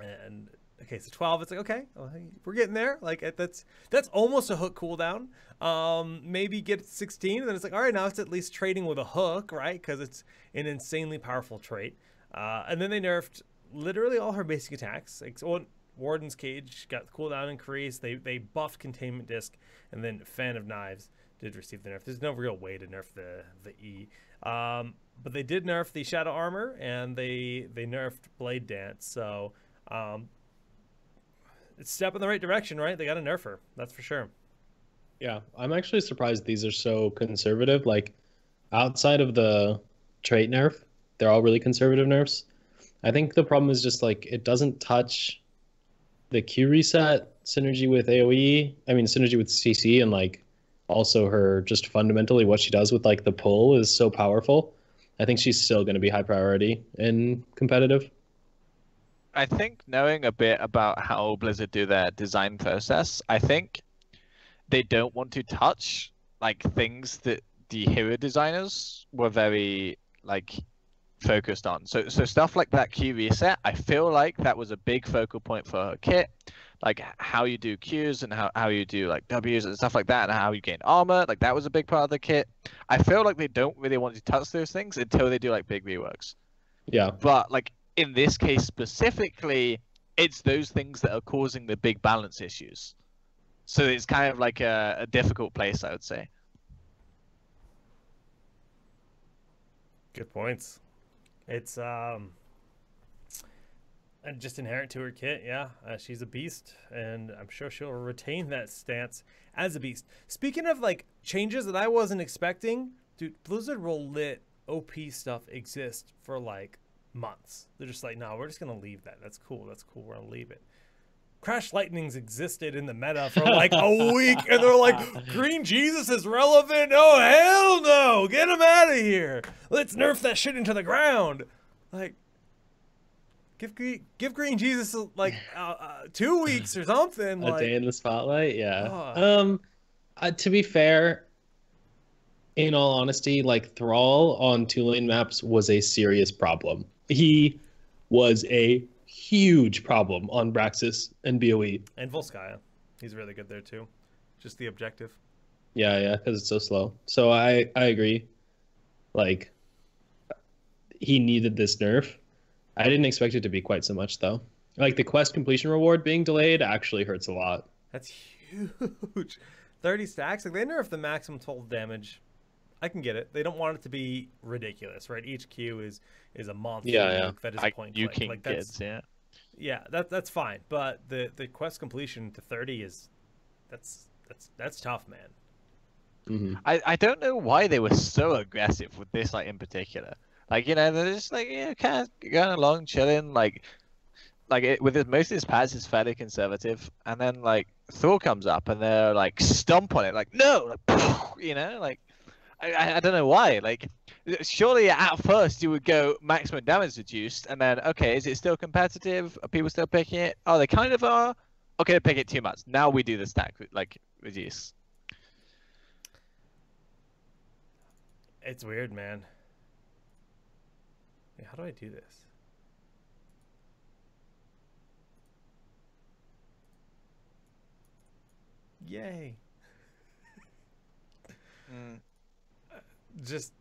And okay, so 12. It's like, okay, well, hey, we're getting there. Like that's almost a hook cooldown. Maybe get 16, and then it's like, all right, now it's at least trading with a hook, right? Because it's an insanely powerful trait. And then they nerfed literally all her basic attacks. Like, Warden's Cage got the cooldown increase. They buffed Containment Disc, and then Fan of Knives did receive the nerf. There's no real way to nerf the E. But they did nerf the Shadow Armor, and they nerfed Blade Dance. So it's a step in the right direction, right? They got to nerf her. That's for sure. Yeah, I'm actually surprised these are so conservative. Like, outside of the trait nerf, they're all really conservative nerfs. I think the problem is just like it doesn't touch the Q reset, synergy with AoE. I mean, synergy with CC, and like also her just fundamentally what she does with like the pull is so powerful. I think she's still going to be high priority in competitive. I think knowing a bit about how Blizzard do their design process, I think they don't want to touch like things that the hero designers were very like focused on. So stuff like that Q reset, I feel like that was a big focal point for her kit. Like how you do Qs and how you do like Ws and stuff like that, and how you gain armor, like that was a big part of the kit. I feel like they don't really want to touch those things until they do like big reworks. Yeah. But like in this case specifically, it's those things that are causing the big balance issues. So it's kind of like a difficult place, I would say. Good points. It's and just inherent to her kit, yeah. She's a beast, and I'm sure she'll retain that stance as a beast. Speaking of like changes that I wasn't expecting, dude, Blizzard will let OP stuff exist for like months. They're just like, no, we're just gonna leave that. That's cool. That's cool. We're gonna leave it. Crash Lightnings existed in the meta for like a week, and they're like, Green Jesus is relevant? Oh, hell no. Get him out of here. Let's nerf that shit into the ground. Like, give Green Jesus like 2 weeks or something. A like, day in the spotlight, yeah. To be fair, in all honesty, like Thrall on 2-lane maps was a serious problem. He was a huge problem on Braxis and BOE. And Volskaya. He's really good there too. Just the objective. Yeah, because it's so slow. So I agree. Like, he needed this nerf. I didn't expect it to be quite so much, though. Like, the quest completion reward being delayed actually hurts a lot. That's huge. 30 stacks. Like, they nerf the maximum total damage. I can get it. They don't want it to be ridiculous, right? Each Q is a monster. Yeah. That is a point. You click. king like, kids, yeah. Yeah, that's fine. But the quest completion to 30 is that's tough, man. Mm-hmm. I don't know why they were so aggressive with this, like in particular. Like, you know, they're just like, yeah, kind of going along, chilling. Like with this, most of this patch is fairly conservative, and then like Thor comes up and they're like stomp on it, like no, like, you know, like I don't know why. Like, surely at first you would go maximum damage reduced, and then okay, is it still competitive? Are people still picking it? Oh, they kind of are. Okay, they pick it too much. Now we do the stack like reduce. It's weird, man. Wait, how do I do this? Yay. Just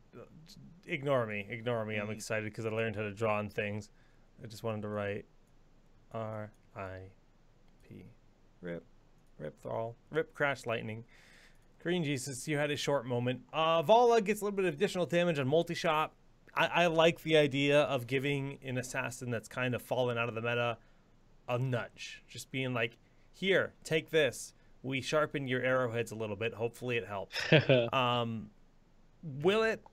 ignore me. I'm excited because I learned how to draw on things. I just wanted to write R.I.P. Rip Thrall. Rip Crash Lightning. Green Jesus, you had a short moment. Vala gets a little bit of additional damage on multi-shot. I like the idea of giving an assassin that's kind of fallen out of the meta a nudge. Just being like, here, take this. We sharpen your arrowheads a little bit. Hopefully it helps. Will it?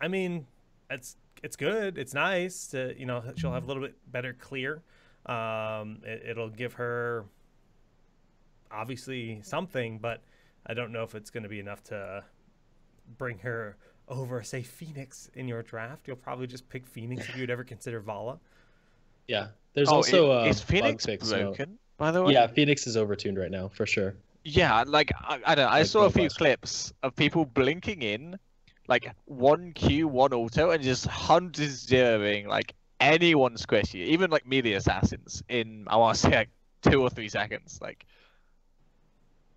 I mean, it's good. It's nice to, you know, she'll have a little bit better clear. It'll give her obviously something, but I don't know if it's going to be enough to bring her over, say, Fenix in your draft. You'll probably just pick Fenix if you'd ever consider Vala. Yeah, there's also is Fenix broken, by the way? Yeah, Fenix is overtuned right now for sure. Yeah, like I don't know. I saw a few clips of people blinking in, like 1Q, 1 auto, and just 100-0ing like anyone squishy, even like melee assassins in, I want to say, like 2 or 3 seconds. Like,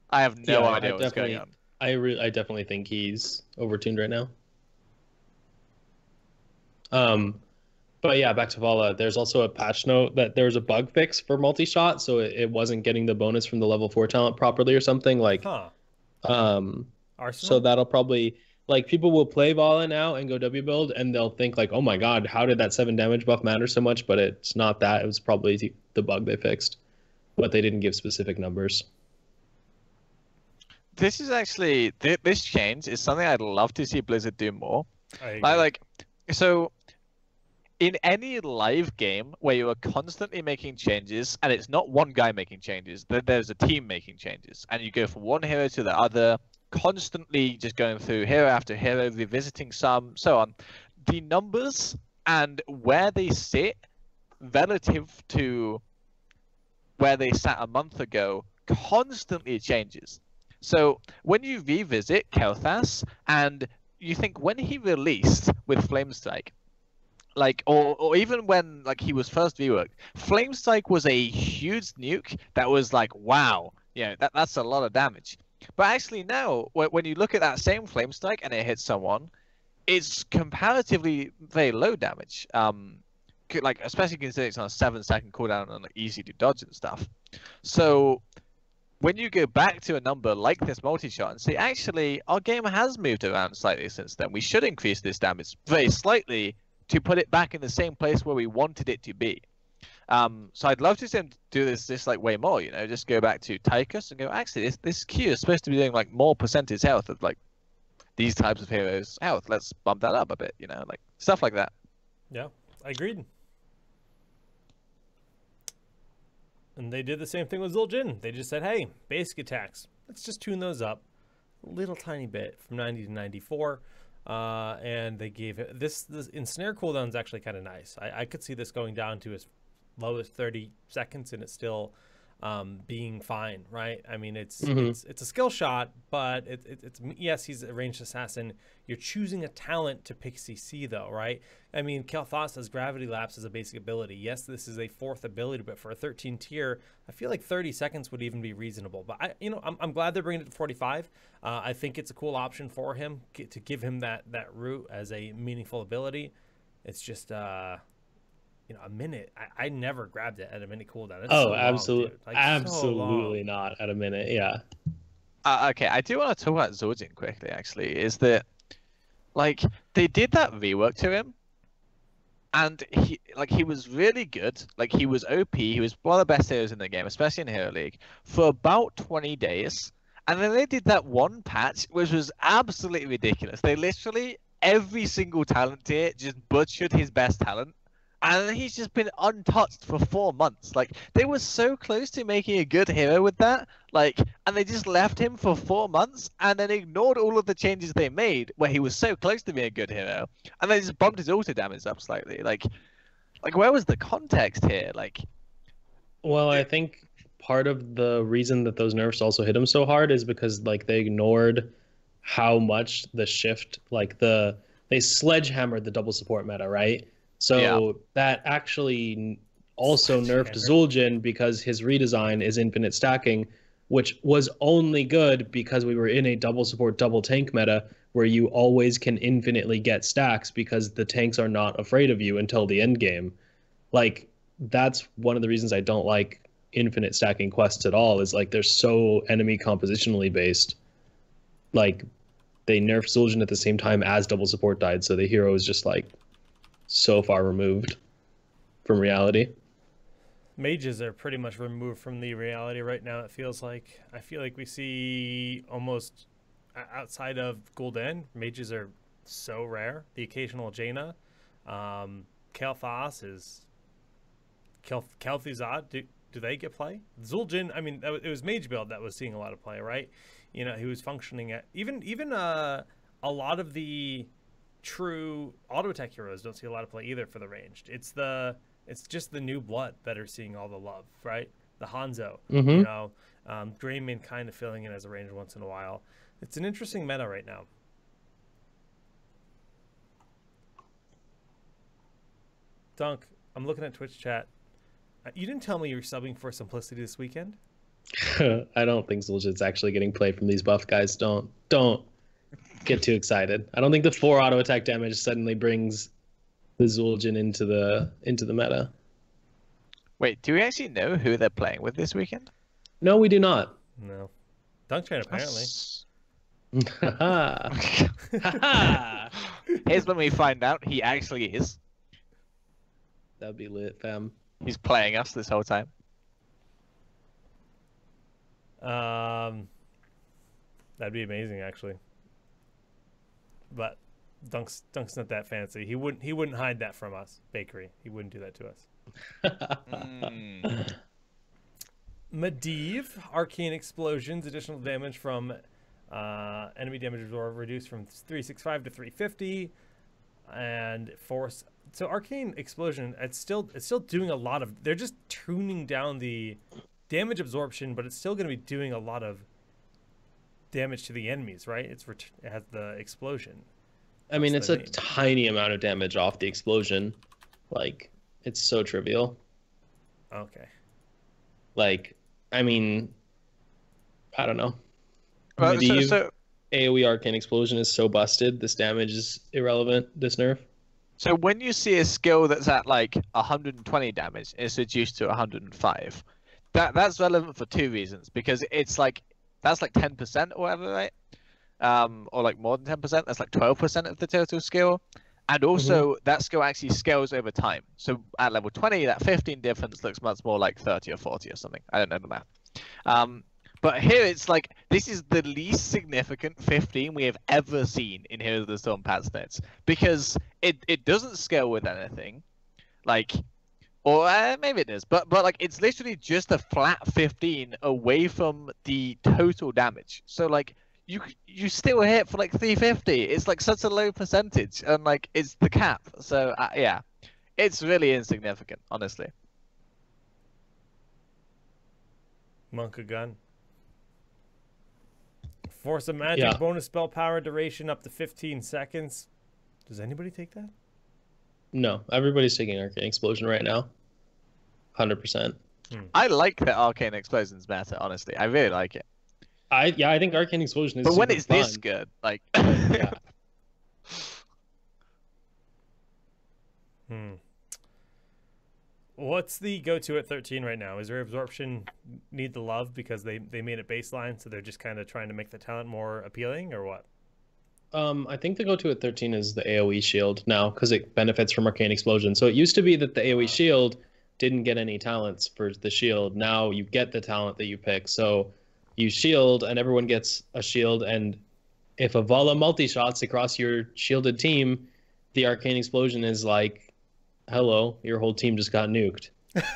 I have no idea what's going on. I definitely think he's overtuned right now. But yeah, back to Vala. There's also a patch note that there was a bug fix for multi-shot, so it wasn't getting the bonus from the level 4 talent properly or something. Like, Arsenal? So that'll probably, like, people will play Vala now and go W build, and they'll think like, oh my god, how did that 7 damage buff matter so much? But it's not that. It was probably the bug they fixed, but they didn't give specific numbers. This is actually, this change is something I'd love to see Blizzard do more. I agree. So in any live game where you are constantly making changes, and it's not one guy making changes, there's a team making changes, and you go from one hero to the other, constantly just going through hero after hero, revisiting some, so on. The numbers and where they sit relative to where they sat a month ago constantly changes. So when you revisit Kel'Thas and you think when he released with Flamestrike, like, or even when like he was first reworked, Flamestrike was a huge nuke that was like, wow, yeah, that's a lot of damage. But actually now, when you look at that same Flamestrike and it hits someone, it's comparatively very low damage. Like especially considering it's on a 7-second cooldown and like, easy to dodge and stuff. So when you go back to a number like this multi-shot and say, actually, our game has moved around slightly since then. We should increase this damage very slightly to put it back in the same place where we wanted it to be. So I'd love to see him do this like way more, you know, just go back to Tychus and go, actually, this Q is supposed to be doing like more percentage health of like these types of heroes' health. Let's bump that up a bit, you know, like stuff like that. Yeah, I agreed. And they did the same thing with Zul'jin. They just said, hey, basic attacks, let's just tune those up a little tiny bit from 90 to 94. And they gave it this ensnare cooldown is actually kind of nice. I could see this going down to as low as 30 seconds and it's still being fine, right? I mean, it's a skill shot, but it's yes, he's a ranged assassin. You're choosing a talent to pick CC though, right? I mean, Kel'Thas has gravity lapse as a basic ability. Yes, this is a 4th ability, but for a 13 tier, I feel like 30 seconds would even be reasonable. But I'm glad they're bringing it to 45. I think it's a cool option for him to give him that route as a meaningful ability. It's just a minute. I never grabbed it at a minute cooldown. It's so absolutely, like, absolutely not at a minute. Yeah. Okay, I do want to talk about Zul'jin quickly. Actually, is that like they did that rework to him, and he was really good. Like he was OP. He was one of the best heroes in the game, especially in Hero League, for about 20 days. And then they did that one patch, which was absolutely ridiculous. They literally every single talent tier just butchered his best talent. And he's just been untouched for 4 months. Like, they were so close to making a good hero with that. Like, and they just left him for 4 months and then ignored all of the changes they made where he was so close to being a good hero. And they just bumped his auto damage up slightly. Like where was the context here? Like, well, I think part of the reason that those nerfs also hit him so hard is because like they ignored how much the shift, like they sledgehammered the double support meta, right? So that actually also nerfed Zul'jin because his redesign is infinite stacking, which was only good because we were in a double support, double tank meta where you always can infinitely get stacks because the tanks are not afraid of you until the end game. Like, that's one of the reasons I don't like infinite stacking quests at all, is like they're so enemy compositionally based. Like, they nerfed Zul'jin at the same time as double support died, so the hero is just like so far removed from reality. Mages are pretty much removed from the reality right now, it feels like. I feel like we see almost outside of Gul'dan, mages are so rare. The occasional Jaina. Kel'Thas is Kel'Thuzad. Do they get play? Zul'jin, I mean, it was mage build that was seeing a lot of play, right? You know, he was functioning at even a lot of the true auto attack heroes don't see a lot of play either for the ranged. It's just the new blood that are seeing all the love, right? The Hanzo, you know, Greymane kind of filling in as a ranged once in a while. It's an interesting meta right now. Dunk, I'm looking at Twitch chat. You didn't tell me you were subbing for Simplicity this weekend. I don't think Zul'jin's actually getting play from these buff guys. Don't get too excited. I don't think the 4 auto attack damage suddenly brings the Zul'jin into the meta. Wait, do we actually know who they're playing with this weekend? No, we do not. No. Dunkchain apparently. Here's when we find out he actually is. That'd be lit, fam. He's playing us this whole time. That'd be amazing, actually. But Dunk's not that fancy. He wouldn't hide that from us. Bakery. He wouldn't do that to us. Medivh, Arcane Explosions, additional damage from enemy damage absorb reduced from 365 to 350, and force. So Arcane Explosion, it's still doing a lot of. They're just tuning down the damage absorption, but it's still going to be doing a lot of damage to the enemies, right? It has the explosion. I mean, it's a tiny amount of damage off the explosion. Like, it's so trivial. Okay. Like, I mean, I don't know. Well, Medivh, AoE Arcane Explosion is so busted. This damage is irrelevant, this nerf. So when you see a skill that's at like 120 damage, it's reduced to 105. That's relevant for two reasons. Because it's like, that's like 10% or whatever, right? Or like more than 10%. That's like 12% of the total skill. And also, that skill actually scales over time. So at level 20, that 15 difference looks much more like 30 or 40 or something. I don't know the math. But here it's like, this is the least significant 15 we have ever seen in Heroes of the Storm patch notes. Because it doesn't scale with anything. Like, or maybe it does. But like, it's literally just a flat 15 away from the total damage. So like, you still hit for like 350. It's like such a low percentage, and like it's the cap. So yeah, it's really insignificant, honestly. Monk a gun. Force of magic, bonus spell power duration up to 15 seconds. Does anybody take that? No, everybody's taking Arcane Explosion right now. 100%. I like the Arcane Explosions meta, honestly. I really like it. I think Arcane Explosion is. But when super it's fun. this good, like. Yeah. What's the go-to at 13 right now? Is there absorption need the love because they made it baseline, so they're just kind of trying to make the talent more appealing, or what? I think the go-to at 13 is the AoE shield now because it benefits from Arcane Explosion. So it used to be that the AoE shield didn't get any talents for the shield. Now you get the talent that you pick. So you shield and everyone gets a shield, and if a Vala multi-shots across your shielded team, the Arcane Explosion is like, hello, your whole team just got nuked.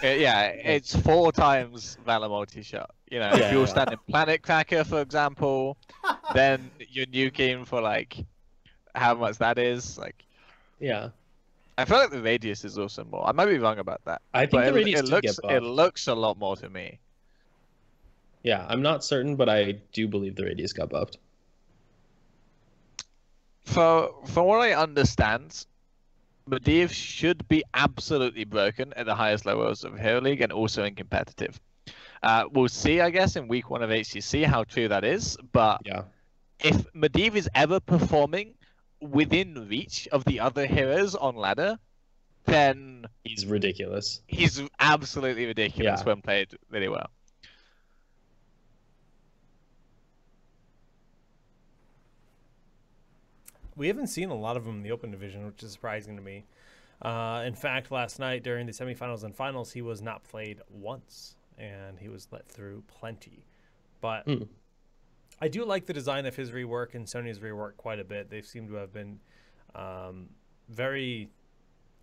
Yeah, it's 4 times Valor multi-shot. You know, if you're standing Planet Cracker, for example, then you're nuking for like how much that is. Like, yeah. I feel like the radius is also more. I might be wrong about that. I think the radius it looks a lot more to me. Yeah, I'm not certain, but I do believe the radius got buffed. From what I understand, Medivh should be absolutely broken at the highest levels of Hero League and also in competitive. We'll see, I guess, in week 1 of HCC how true that is. But if Medivh is ever performing within reach of the other heroes on ladder, then he's ridiculous. He's absolutely ridiculous when played really well. We haven't seen a lot of them in the open division, which is surprising to me. In fact, last night during the semifinals and finals, he was not played once, and he was let through plenty. But I do like the design of his rework and Sony's rework quite a bit. They seem to have been very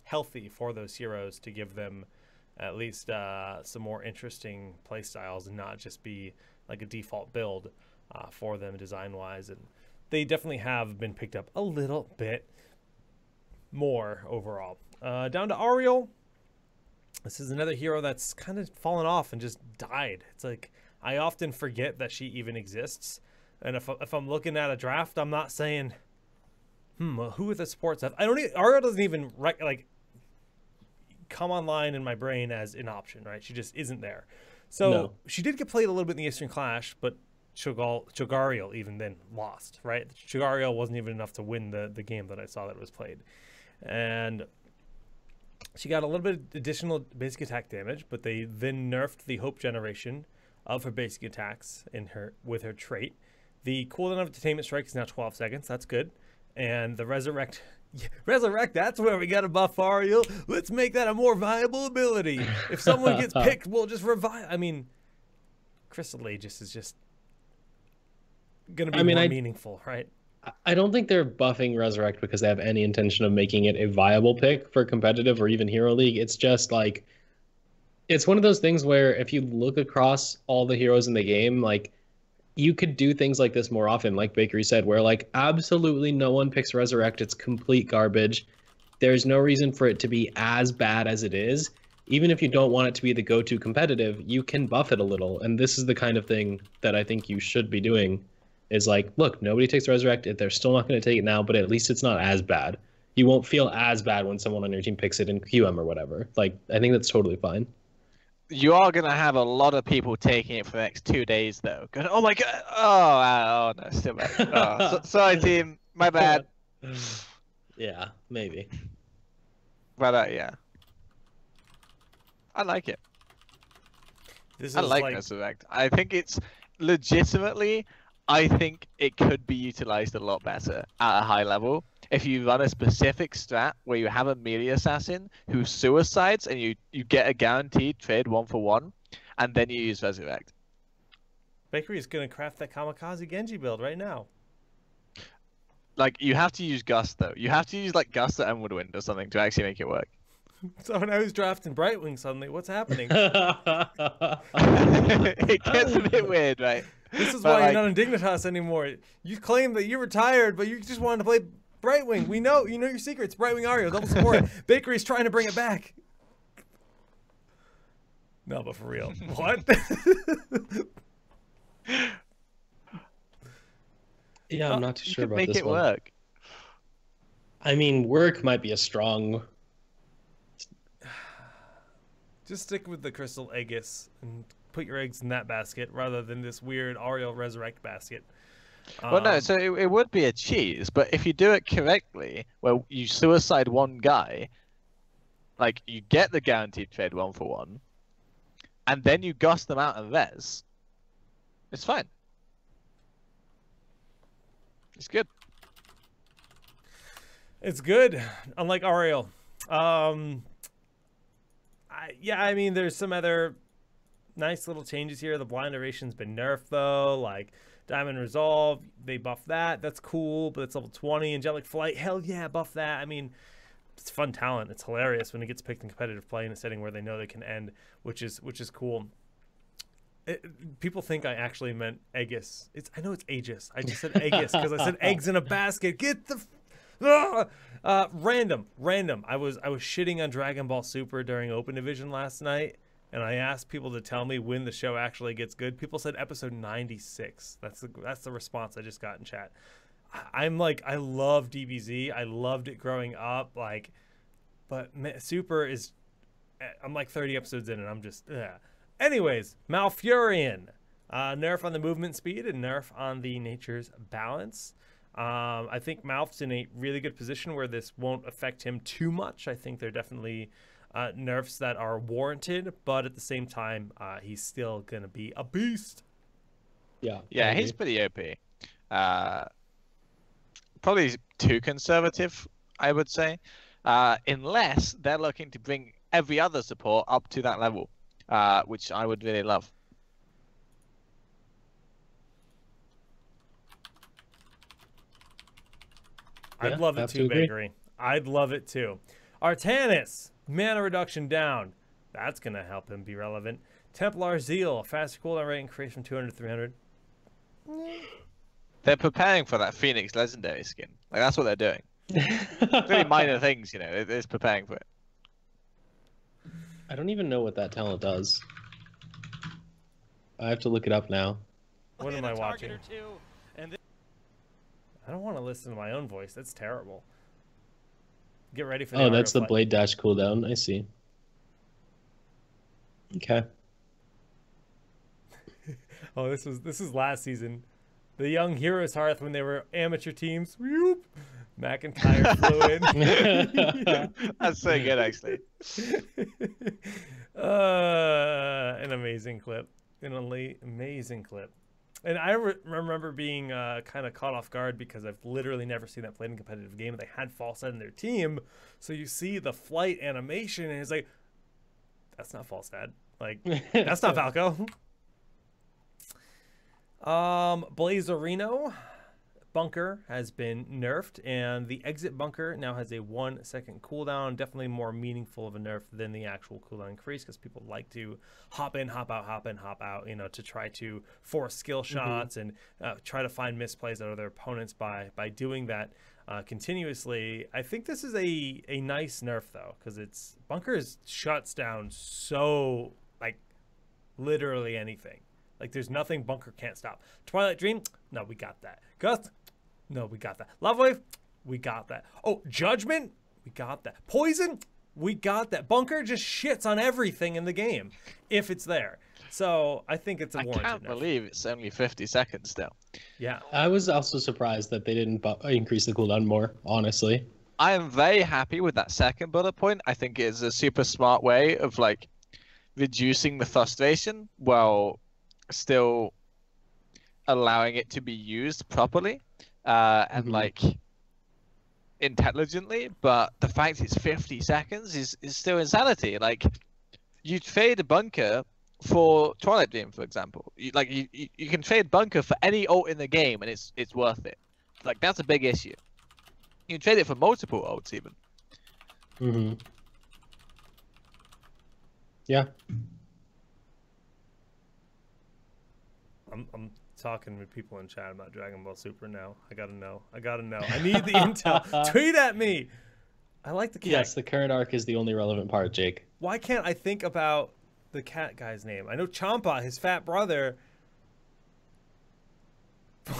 healthy for those heroes to give them at least some more interesting play styles and not just be like a default build for them design-wise. And they definitely have been picked up a little bit more overall. Down to Ariel. This is another hero that's kind of fallen off and just died. It's like I often forget that she even exists. And if I'm looking at a draft, I'm not saying, who are the supports have? Ariel doesn't even like come online in my brain as an option, right? She just isn't there. So she did get played a little bit in the Eastern Clash, but Chogariel even then lost, right? Chogariel wasn't even enough to win the game that I saw that was played. And she got a little bit of additional basic attack damage, but they then nerfed the Hope generation of her basic attacks with her trait. The cooldown of Detainment Strike is now 12 seconds. That's good. And the Resurrect, that's where we got to buff Ariel. Let's make that a more viable ability. If someone gets picked, we'll just revive. I mean, Crystal Aegis is just going to be more meaningful, right? I don't think they're buffing Resurrect because they have any intention of making it a viable pick for competitive or even Hero League. It's just like it's one of those things where if you look across all the heroes in the game, like you could do things like this more often, like Bakery said, where like absolutely no one picks Resurrect. It's complete garbage. There's no reason for it to be as bad as it is. Even if you don't want it to be the go-to competitive, you can buff it a little. And this is the kind of thing that I think you should be doing is like, look, nobody takes Resurrect. They're still not going to take it now, but at least it's not as bad. You won't feel as bad when someone on your team picks it in QM or whatever. Like, I think that's totally fine. You are going to have a lot of people taking it for the next 2 days, though. Going, oh my god! Oh no, still bad. Oh, sorry, team. My bad. Yeah, maybe. But yeah, I like it. This I is like Resurrect. I think it's legitimately. I think it could be utilized a lot better at a high level. If you run a specific strat where you have a melee assassin who suicides and you get a guaranteed trade 1-for-1, and then you use Resurrect. Bakery is going to craft that Kamikaze Genji build right now. Like, you have to use Gust, though. You have to use, like, Gust or Emerald Wind or something to actually make it work. So when I was drafting Brightwing suddenly, what's happening? It gets a bit weird, right? This is But, why like, you're not in Dignitas anymore. You claim that you retired, but you just wanted to play Brightwing. We know. You know your secrets. Brightwing Ario, double support. Bakery's trying to bring it back. No, but for real. What? Yeah, I'm not too You sure could about make this it one. work. I mean, work might be a strong. Just stick with the Crystal Aegis and put your eggs in that basket rather than this weird Ariel Resurrect basket. Well, no, so it would be a cheese, but if you do it correctly, where you suicide one guy, like, you get the guaranteed trade 1-for-1, and then you gust them out of res, it's fine. It's good. It's good, unlike Ariel. I mean, there's some other nice little changes here. The blind duration's been nerfed, though. Like, Diamond Resolve, they buff that. That's cool, but it's level 20. Angelic Flight, hell yeah, buff that. I mean, it's fun talent. It's hilarious when it gets picked in competitive play in a setting where they know they can end, which is cool. People think I actually meant Aegis. I know it's Aegis. I just said Aegis because I said eggs in a basket. Get the... Random. I was shitting on Dragon Ball Super during Open Division last night, and I asked people to tell me when the show actually gets good. People said episode 96. That's the response I just got in chat. I'm like, I love DBZ. I loved it growing up. Like, but Super is, I'm like 30 episodes in, and I'm just, Anyways, Malfurion, nerf on the movement speed and nerf on the nature's balance. I think Malf's in a really good position where this won't affect him too much. I think they're definitely nerfs that are warranted, but at the same time, he's still going to be a beast. Yeah, he's pretty OP. Probably too conservative, I would say, unless they're looking to bring every other support up to that level, which I would really love. I'd love it too, Bakery. I'd love it too. Artanis, mana reduction down. That's going to help him be relevant. Templar Zeal, faster cooldown rate increase from 200 to 300. They're preparing for that Fenix legendary skin. Like, that's what they're doing. Really minor things, you know. They're just preparing for it. I don't even know what that talent does. I have to look it up now. What am I watching? I don't want to listen to my own voice. That's terrible. Get ready for the that's the flight. blade dash cooldown. I see. Okay. Oh, this is last season. The young Heroes Hearth when they were amateur teams. Whoop. McIntyre flew in. That's so good, actually. An amazing clip. An amazing clip. And I remember being kind of caught off guard because I've literally never seen that played in a competitive game. They had False Ad in their team. So you see the flight animation and it's like, that's not False Ad. Like, that's not Falco. Blazerino. bunker has been nerfed, and the exit bunker now has a 1-second cooldown. Definitely more meaningful of a nerf than the actual cooldown increase, because people like to hop in, hop out, hop in, hop out, you know, to try to force skill shots and try to find misplays out of their opponents by doing that continuously. I think this is a nice nerf though, because it's bunkers shuts down so like literally anything. Like, there's nothing bunker can't stop. Twilight Dream, no, we got that. Gust, no, we got that. Love Wave, we got that. Oh, Judgment, we got that. Poison, we got that. Bunker just shits on everything in the game if it's there. So I think it's a warranted. I can't believe it's only 50 seconds still. Yeah. I was also surprised that they didn't increase the cooldown more, honestly. I am very happy with that second bullet point. I think it's a super smart way of like reducing the frustration while still allowing it to be used properly and like intelligently. But the fact it's 50 seconds is still insanity. Like, you trade a bunker for Twilight Dream, for example. You can trade bunker for any ult in the game and it's worth it. Like, that's a big issue. You can trade it for multiple ults even. Yeah. I'm talking with people in chat about Dragon Ball Super now. I gotta know. I need the intel. Tweet at me. I like the cat. Yes, the current arc is the only relevant part, Jake. Why can't I think about the cat guy's name? I know Champa, his fat brother.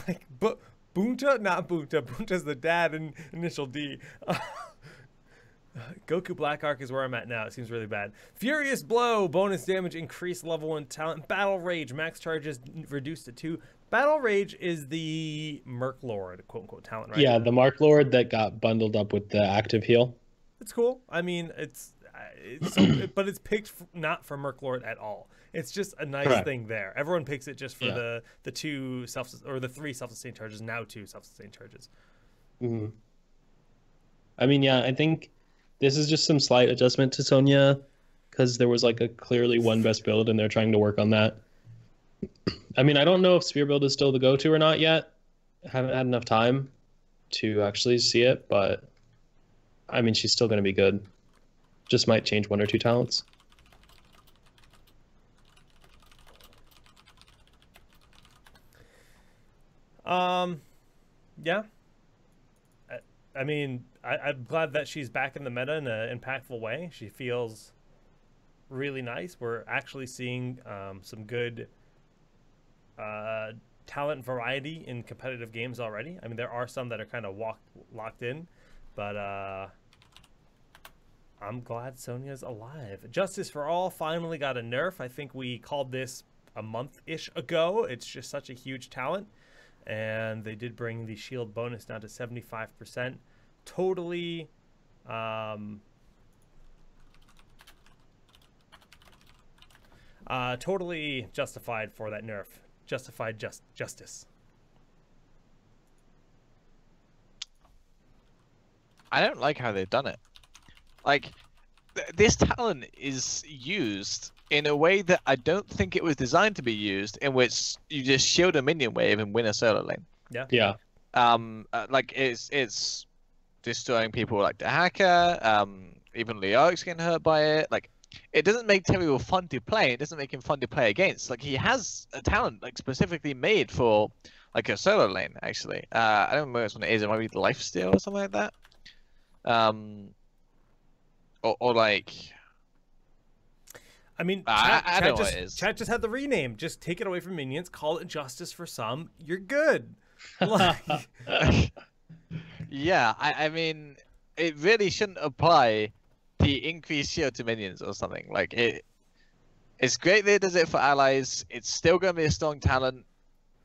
Like, Bunta? Not Bunta. Bunta's the dad in initial D. Goku Black Arc is where I'm at now. It seems really bad. Furious Blow, bonus damage, increased level 1 talent. Battle Rage, max charges reduced to 2. Battle Rage is the Merc Lord, quote unquote, talent, right? Yeah, the Mark Lord that got bundled up with the active heal. It's cool. I mean, but it's picked not for Merc Lord at all. It's just a nice thing there. Everyone picks it just for the 2 the 3 self-sustained charges, now 2 self-sustained charges. I mean, yeah, I think this is just some slight adjustment to Sonya, because there was like a clearly one best build and they're trying to work on that. I mean, I don't know if Spear build is still the go-to or not yet. I haven't had enough time to actually see it, but I mean, she's still going to be good. Just might change 1 or 2 talents. Yeah. I mean, I'm glad that she's back in the meta in an impactful way. She feels really nice. We're actually seeing some good talent variety in competitive games already. I mean, there are some that are kind of locked in, but I'm glad Sonya's alive. Justice for All finally got a nerf. I think we called this a month-ish ago. It's just such a huge talent. And they did bring the shield bonus down to 75%. Totally totally justified for that nerf. Justified justice. I don't like how they've done it. Like, this talent is used in a way that I don't think it was designed to be used, in which you just shield a minion wave and win a solo lane. Yeah. Like, it's destroying people like the hacker. Even Leoric's getting hurt by it. Like, it doesn't make Tyrael fun to play. It doesn't make him fun to play against. Like, he has a talent like specifically made for like a solo lane. Actually, I don't remember which one it is. It might be Lifesteal or something like that. Or like, I mean, I don't know what it is. Chat just had the rename. Just take it away from minions. Call it Justice for Some. You're good. Like... Yeah, I mean, it really shouldn't apply the increased shield to minions or something. Like, it's great that it does it for allies. It's still going to be a strong talent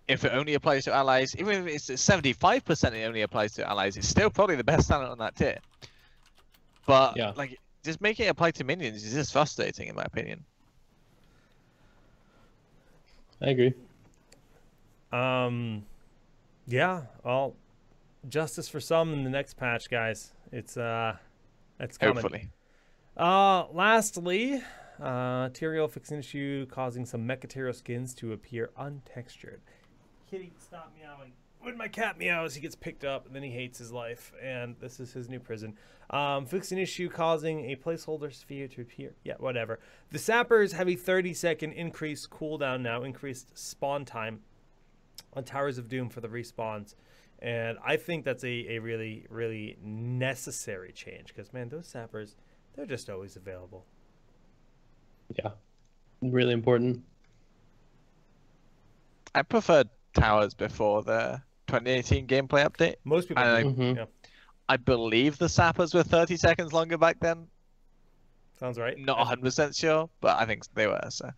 if it only applies to allies. Even if it's 75% it only applies to allies, it's still probably the best talent on that tier. But, yeah, like, just making it apply to minions is just frustrating, in my opinion. I agree. Yeah, well, Justice for Some in the next patch, guys. It's coming. Hopefully. Lastly, Tyrael fixing issue causing some Mechaterial skins to appear untextured. Kitty, stop meowing. when my cat meows, he gets picked up, and then he hates his life, and this is his new prison. Fix an issue causing a placeholder sphere to appear. Yeah, whatever. The sappers have a 30-second increased cooldown now, increased spawn time on Towers of Doom for the respawns. And I think that's a really, really necessary change because, man, those sappers, they're just always available. Yeah, really important. I preferred towers before the 2018 gameplay update. Most people do. Yeah. I believe the sappers were 30 seconds longer back then. Sounds right. Not 100% sure, but I think they were. So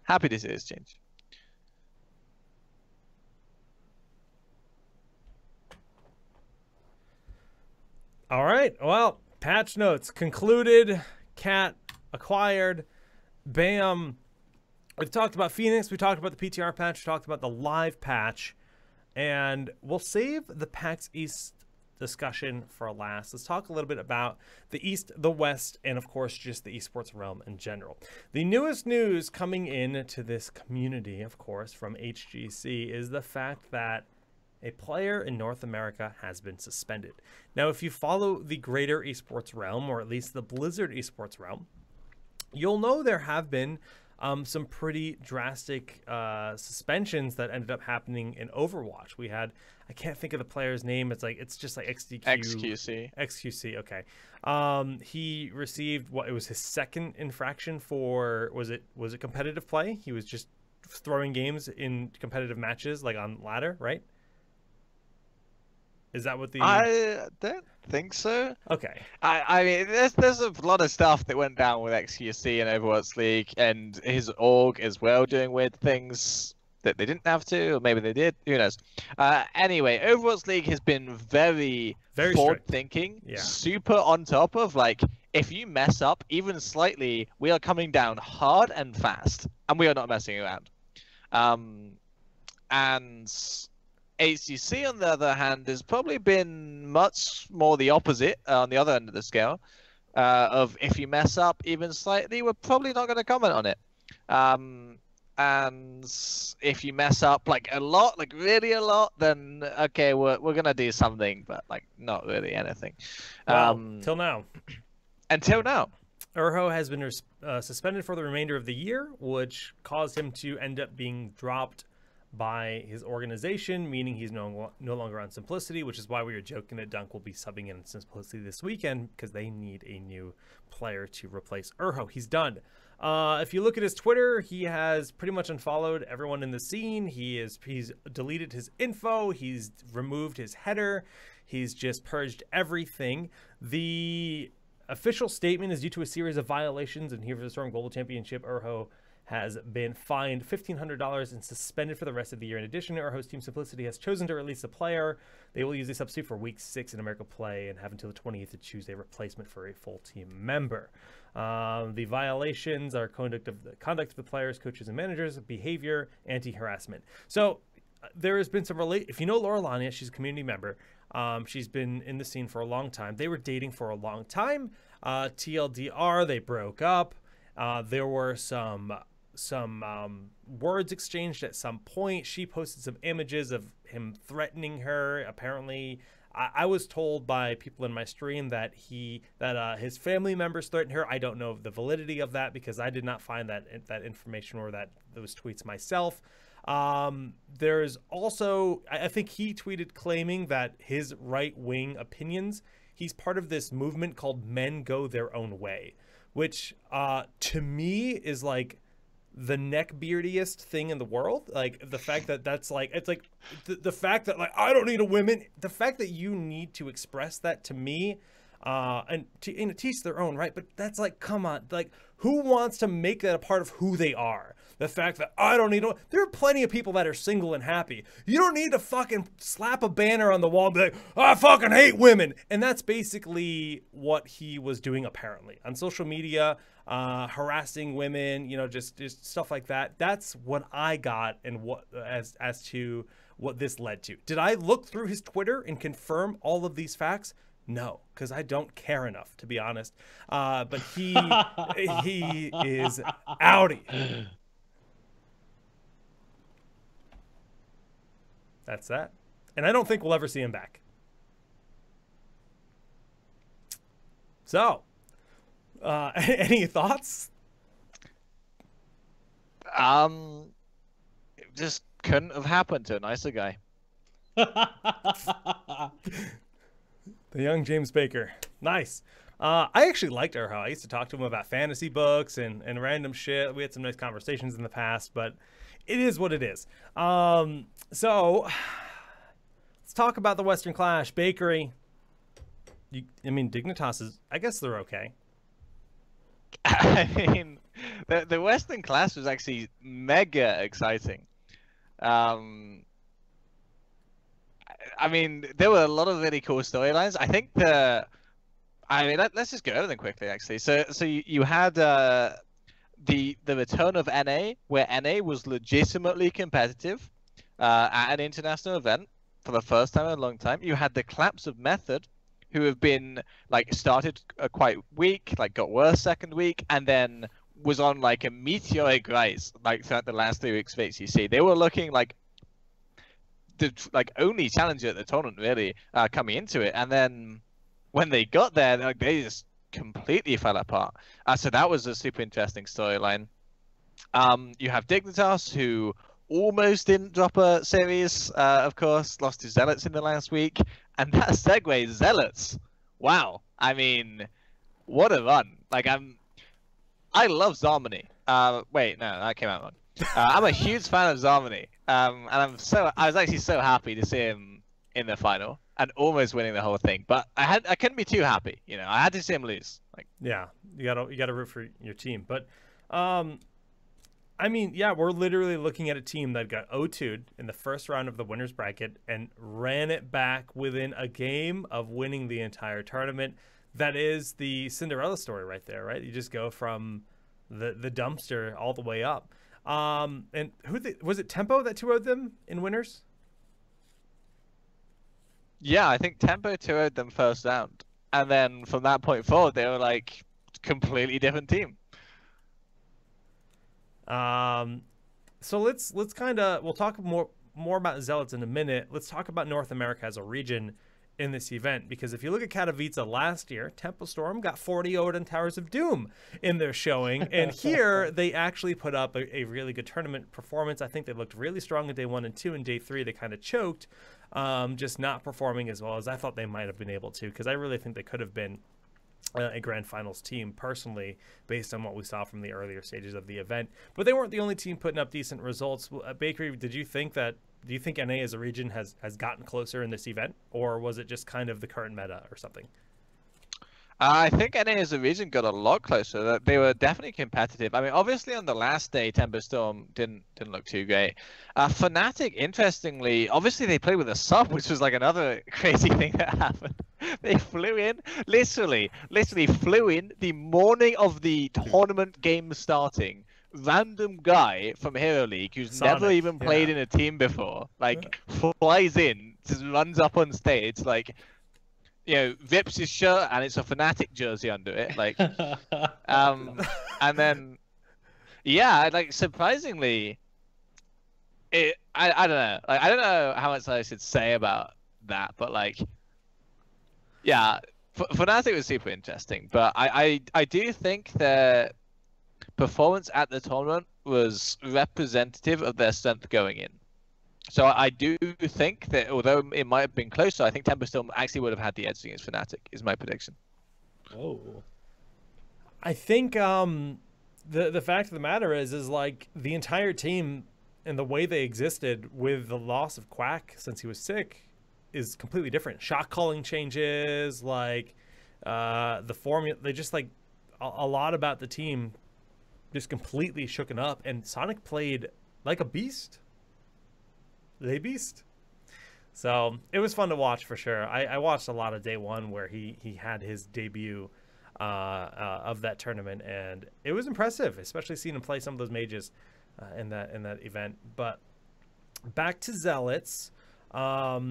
happy to see this change. All right. Well, patch notes concluded. Cat acquired. Bam. We've talked about Fenix. We talked about the PTR patch. We talked about the live patch. And we'll save the PAX East discussion for last. Let's talk a little bit about the East, the West, and of course, just the esports realm in general. The newest news coming in to this community, of course, from HGC is the fact that a player in North America has been suspended. Now, if you follow the greater esports realm, or at least the Blizzard esports realm, you'll know there have been some pretty drastic suspensions that ended up happening in Overwatch. We had, I can't think of the player's name. It's just like XQC. Okay. He received it was his second infraction for, was it competitive play? He was just throwing games in competitive matches, like on ladder, right? Is that what the... I don't think so. Okay. I mean, there's a lot of stuff that went down with XQC and Overwatch League, and his org as well doing weird things that they didn't have to, or maybe they did. Who knows? Anyway, Overwatch League has been very forward-thinking, super on top of, like, if you mess up even slightly, we are coming down hard and fast, and we are not messing around. And HCC, on the other hand, has probably been much more the opposite on the other end of the scale of if you mess up even slightly, we're probably not going to comment on it. And if you mess up like a lot, like really a lot, then okay, we're going to do something, but like not really anything. Till now. Until now. Urho has been suspended for the remainder of the year, which caused him to end up being dropped by his organization, meaning he's no longer on Simplicity, which is why we were joking that Dunk will be subbing in Simplicity this weekend because they need a new player to replace Urho. He's done. If you look at his Twitter, he has pretty much unfollowed everyone in the scene. He's deleted his info. He's removed his header. He's just purged everything. The official statement is due to a series of violations in Here for the Storm Global Championship. Urho has been fined $1,500 and suspended for the rest of the year. In addition, Urho's team Simplicity has chosen to release a player. They will use a substitute for Week 6 in America Play and have until the 20th to choose a replacement for a full team member. The violations are conduct of the players, coaches, and managers, behavior, anti-harassment. So there has been some if you know Laura Lania, she's a community member. She's been in the scene for a long time. They were dating for a long time. TLDR, they broke up. There were some words exchanged at some point. She posted some images of him threatening her. Apparently, I was told by people in my stream that his family members threatened her. I don't know the validity of that because I did not find that information or those tweets myself. There's also, I think he tweeted claiming that his right-wing opinions, he's part of this movement called Men Go Their Own Way, which to me is like the neckbeardiest thing in the world. Like the fact that that's like, it's like the fact that like, I don't need a woman, the fact that you need to express that to me, and to teach their own, right? But that's like, come on, like who wants to make that a part of who they are? The fact that I don't need there are plenty of people that are single and happy. You don't need to fucking slap a banner on the wall and be like, I fucking hate women. And that's basically what he was doing apparently on social media, harassing women, you know, just stuff like that. That's what I got and what as to what this led to. Did I look through his Twitter and confirm all of these facts? No, because I don't care enough, to be honest. But he is outie. That's that. And I don't think we'll ever see him back. So, any thoughts? It just couldn't have happened to a nicer guy. The young James Baker. Nice. I actually liked Erho. I used to talk to him about fantasy books and random shit. We had some nice conversations in the past, but it is what it is. So let's talk about the Western Clash. Bakery. Dignitas is, I guess they're okay. I mean, the Western Clash was actually mega exciting. I mean, there were a lot of really cool storylines. I think let's just go over them quickly, actually. So you had the return of NA, where NA was legitimately competitive at an international event for the first time in a long time. You had the collapse of Method, who have been started quite weak, got worse second week, and then was on a meteoric rise throughout the last 3 weeks of HCC. They were looking like the only challenger at the tournament really coming into it, and then when they got there, they just completely fell apart. So that was a super interesting storyline. You have Dignitas, who almost didn't drop a series, of course, lost to Zealots in the last week, and that segues Zealots. Wow, I mean, what a run! I love Zarmony. Wait, no, that came out wrong. I'm a huge fan of Zarmony, and I was actually so happy to see him in the final and almost winning the whole thing. But I couldn't be too happy, I had to see him lose. Yeah, you gotta root for your team. But we're literally looking at a team that got O2'd in the first round of the winners bracket and ran it back within a game of winning the entire tournament. That is the Cinderella story right there, right? You just go from the dumpster all the way up. And was it Tempo that 2-0'd them in winners? Yeah, I think Tempo 2-0'd them first round, and then from that point forward, they were completely different team. So let's we'll talk more about Zealots in a minute. Let's talk about North America as a region in this event, because if you look at Katowice last year, Tempo Storm got 40-0'd on Towers of Doom in their showing, and here they actually put up a really good tournament performance. I think they looked really strong in day 1 and 2. In day 3, they kind of choked, just not performing as well as I thought they might have been able to, because I really think they could have been a grand finals team personally, based on what we saw from the earlier stages of the event. But they weren't the only team putting up decent results. Bakery, do you think NA as a region has gotten closer in this event, or was it just kind of the current meta or something? I think NA as a region got a lot closer. They were definitely competitive. I mean, obviously on the last day, Tempo Storm didn't look too great. Fnatic, interestingly, obviously they played with a sub, which was another crazy thing that happened. They flew in, literally flew in the morning of the tournament game starting. Random guy from Hero League who's never even played in a team before, flies in, just runs up on stage, rips his shirt and it's a Fnatic jersey under it, and then, surprisingly, I don't know, I don't know how much I should say about that, but Fnatic was super interesting, but I do think that performance at the tournament was representative of their strength going in. So I do think that although it might have been closer, I think Tempo still actually would have had the edge against Fnatic, is my prediction. Oh. I think the fact of the matter is the entire team and the way they existed with the loss of Quack since he was sick is completely different. Shot calling changes, the formula, they just a lot about the team just completely shooken up, and Sonic played like a beast. They beast. So it was fun to watch for sure. I watched a lot of day 1 where he had his debut of that tournament, and it was impressive, especially seeing him play some of those mages in that event. But back to Zealots. Are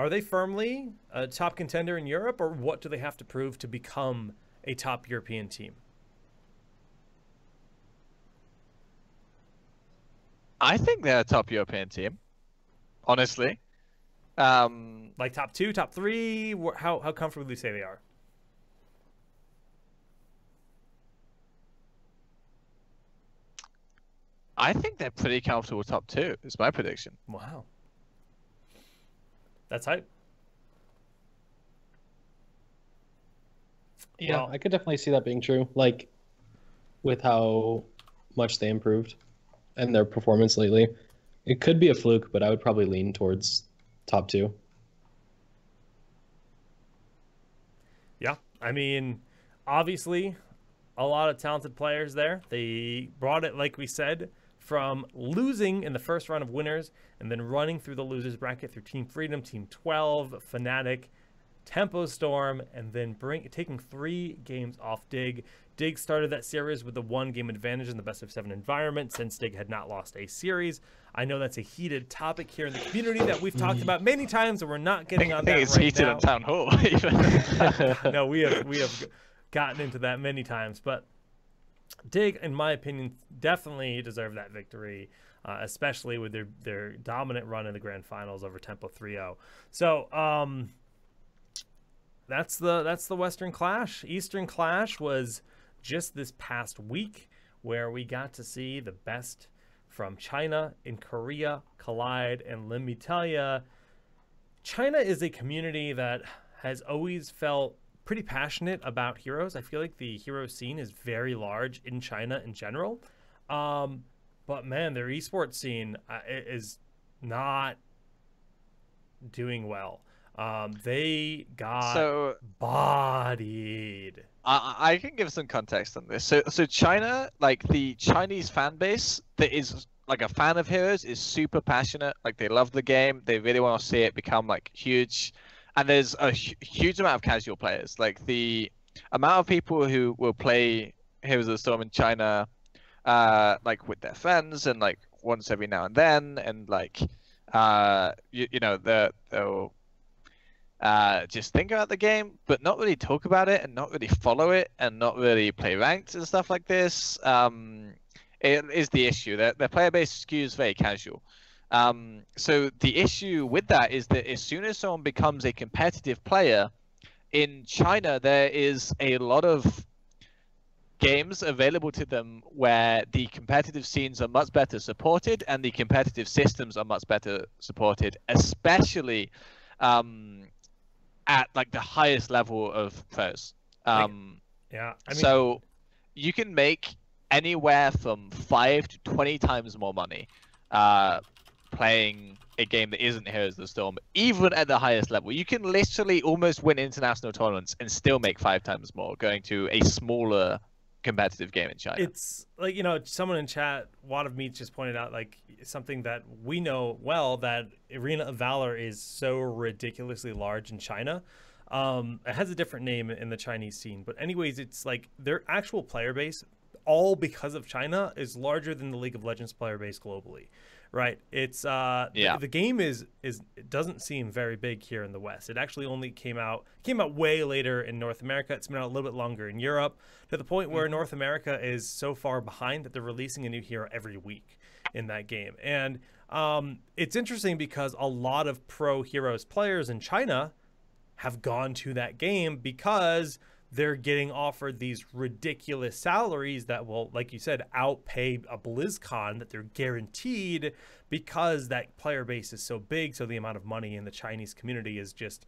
they firmly a top contender in Europe, or what do they have to prove to become a top European team? I think they're a top European team, honestly. Like top 2, top 3? How comfortable do you say they are? I think they're pretty comfortable top 2, is my prediction. Wow. That's hype. Yeah, Well, I could definitely see that being true. Like, with how much they improved and their performance lately, it could be a fluke, but I would probably lean towards top 2. yeah. I mean, obviously, a lot of talented players there. They brought it, like we said, from losing in the first round of winners and then running through the losers bracket through Team Freedom, Team 12, Fnatic, Tempo Storm, and then taking 3 games off Dig. Dig started that series with a 1-game advantage in the best-of-7 environment since Dig had not lost a series. I know that's a heated topic here in the community that we've talked about many times, and we're not getting on that right now. I think it's heated on Town Hall. Even. No, we have gotten into that many times, but Dig, in my opinion, definitely deserve that victory, especially with their dominant run in the grand finals over Tempo 3-0. So that's the Western Clash. Eastern Clash was just this past week, where we got to see the best from China and Korea collide. And let me tell you, China is a community that has always felt pretty passionate about heroes. I feel like the hero scene is very large in China in general. But man, their esports scene is not doing well. They got bodied. I can give some context on this. So China, like the Chinese fan base that is like a fan of heroes, is super passionate. Like they love the game. They really want to see it become like huge. And there's a huge amount of casual players. Like the amount of people who will play Heroes of the Storm in China, like with their friends and like once every now and then, and like they'll just think about the game, but not really talk about it and not really follow it and not really play ranked and stuff like this. It is the issue. Their player base skews very casual. So the issue with that is that as soon as someone becomes a competitive player in China, there is a lot of games available to them where the competitive scenes are much better supported and the competitive systems are much better supported, especially at like the highest level of pros. Yeah, I mean, so you can make anywhere from 5 to 20 times more money playing a game that isn't Heroes of the Storm, even at the highest level. You can literally almost win international tournaments and still make 5 times more going to a smaller competitive game in China. It's like, someone in chat, Wad of Meats, just pointed out like something that we know well, that Arena of Valor is so ridiculously large in China. It has a different name in the Chinese scene, but anyways, it's like their actual player base, all because of China, is larger than the League of Legends player base globally. Right. It's the game is it doesn't seem very big here in the West. It actually only came out way later in North America. It's been out a little bit longer in Europe, to the point where North America is so far behind that they're releasing a new hero every week in that game. And it's interesting because a lot of pro Heroes players in China have gone to that game because they're getting offered these ridiculous salaries that will, like you said, outpay a BlizzCon, that they're guaranteed because that player base is so big. So the amount of money in the Chinese community is just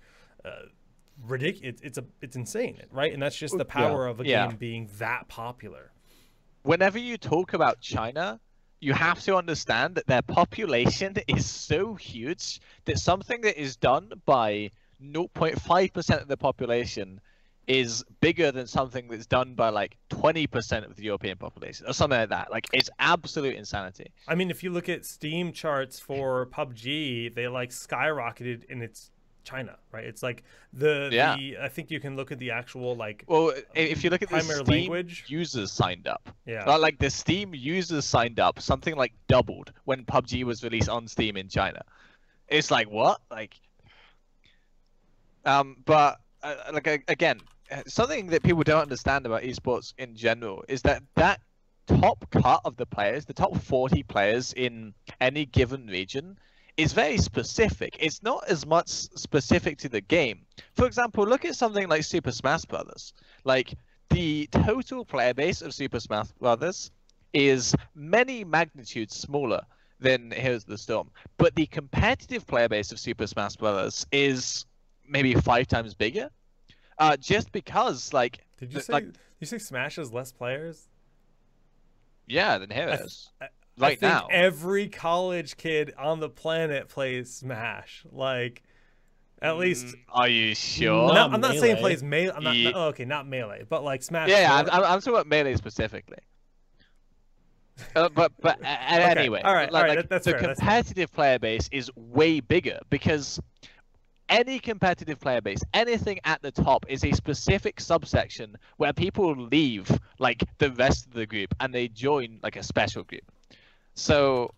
ridiculous. It's insane, right? And that's just the power of a game being that popular. Whenever you talk about China, you have to understand that their population is so huge that something that is done by 0.5% of the population is bigger than something that's done by like 20% of the European population or something like that. Like, it's absolute insanity. I mean, if you look at Steam charts for PUBG, they like skyrocketed in its China, right? It's like the I think you can look at the actual like, well, if you look at the Steam language users signed up, yeah, like the Steam users signed up something like doubled when PUBG was released on Steam in China. It's like, what? Like, but like, again, something that people don't understand about esports in general is that top cut of the players, the top 40 players in any given region, is very specific. It's not as much specific to the game. For example, look at something like Super Smash Brothers. Like, the total player base of Super Smash Brothers is many magnitudes smaller than Heroes of the Storm, but the competitive player base of Super Smash Brothers is maybe 5 times bigger. Just because, like, Did you say you say Smash has less players? Yeah, than Heroes. I Right think now, every college kid on the planet plays Smash. Like, at least. Are you sure? No. No, I'm not saying Melee. plays melee. I'm not. Ye- Oh, okay, not melee, but like Smash. Yeah, I'm 4. talking about Melee specifically. But anyway, all right, like, that's the fair, that's fair. competitive player base is way bigger because any competitive player base, anything at the top, is a specific subsection where people leave like the rest of the group and they join like a special group. So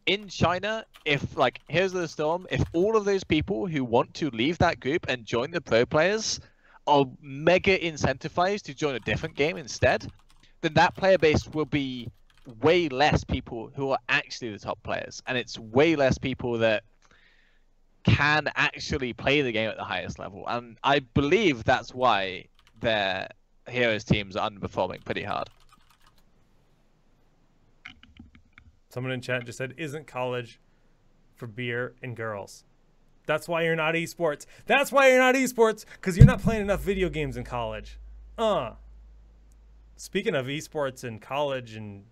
in China, if like Here's the Storm, if all of those people who want to leave that group and join the pro players are mega incentivized to join a different game instead, then that player base will be way less people who are actually the top players, and it's way less people that can actually play the game at the highest level. And I believe that's why their Heroes teams are underperforming pretty hard. Someone in chat just said, "Isn't college for beer and girls?" That's why you're not esports. That's why you're not esports, because you're not playing enough video games in college. Speaking of esports and college and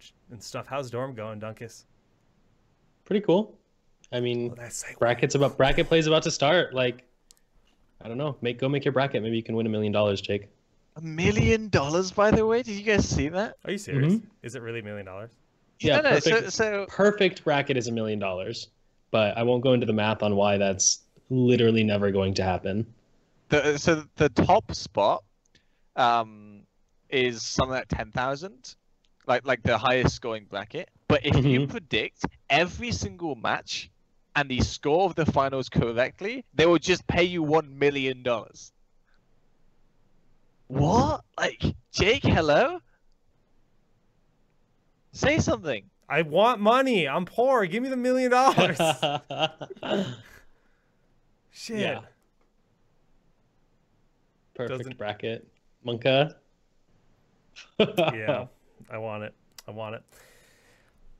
stuff, how's Dorm going, Dunkus? Pretty cool. I mean, bracket play's about to start. Like, I don't know. Go make your bracket. Maybe you can win $1 million, Jake. $1 million, by the way. Did you guys see that? Are you serious? Mm-hmm. Is it really $1 million? Yeah, no, perfect, so perfect bracket is $1 million, but I won't go into the math on why that's literally never going to happen. The top spot is something like 10,000, like the highest scoring bracket. But if you predict every single match and the score of the finals correctly, they will just pay you $1 million. What? Like, Jake, hello? Say something. I want money. I'm poor. Give me the $1 million. Shit. Yeah. Perfect bracket. Monka. Yeah, I want it.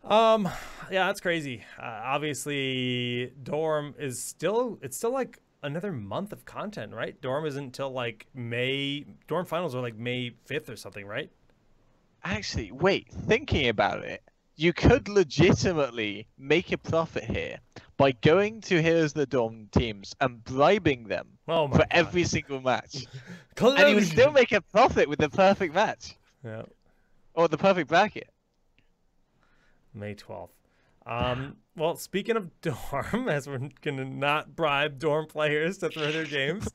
Yeah, that's crazy. Obviously, Dorm is still like another month of content, right? Dorm isn't until like May. Dorm finals are like May 5th or something, right? Actually, wait, thinking about it, you could legitimately make a profit here by going to Heroes of the Dorm teams and bribing them for every single match. And you would still make a profit with the perfect match. Yeah. Or the perfect bracket. May 12th. Well, speaking of Dorm, as we're gonna not bribe Dorm players to throw their games,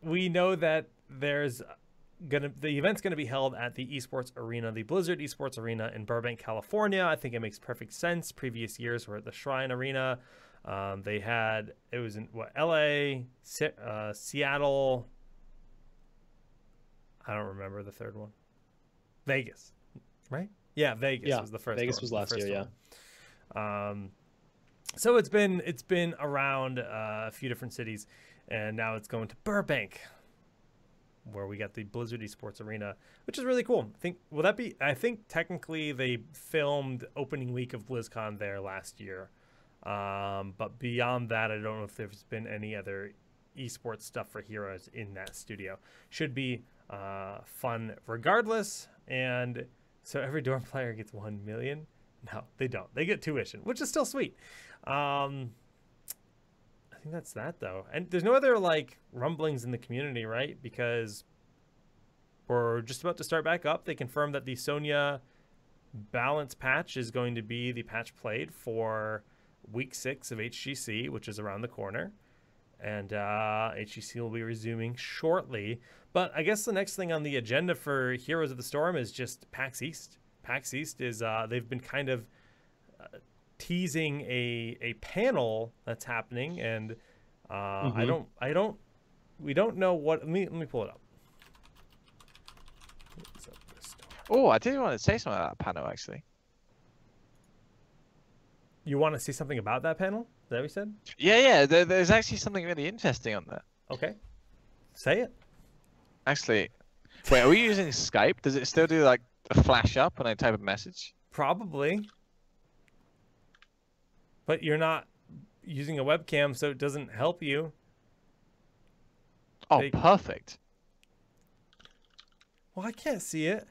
we know that the event's gonna be held at the Esports Arena, the Blizzard Esports Arena in Burbank, California. I think it makes perfect sense. Previous years were at the Shrine Arena. It was in LA, Seattle. I don't remember the third one. Vegas, right? Yeah, Vegas was the first. Vegas was last year, yeah. So it's been around a few different cities, and now it's going to Burbank, where we got the Blizzard Esports Arena, which is really cool. I think technically they filmed opening week of BlizzCon there last year, but beyond that, I don't know if there's been any other esports stuff for Heroes in that studio. Should be fun regardless. And so every Dorm player gets 1 million. No, they don't. They get tuition, which is still sweet. I think that's that though. And there's no other like rumblings in the community, right? Because we're just about to start back up. They confirmed that the Sonya balance patch is going to be the patch played for week 6 of HGC, which is around the corner. And HGC will be resuming shortly. But I guess the next thing on the agenda for Heroes of the Storm is just PAX East. PAX East is they've been kind of teasing a panel that's happening, and we don't know what. Let me pull it up. Oh, I did want to say something about that panel actually. You want to see something about that panel? Is that what you said? Yeah. There's actually something really interesting on there. Okay. Say it. Actually, wait, are we using Skype? Does it still do like a flash up when I type a message? Probably. But you're not using a webcam, so it doesn't help you. Oh, perfect. Well, I can't see it.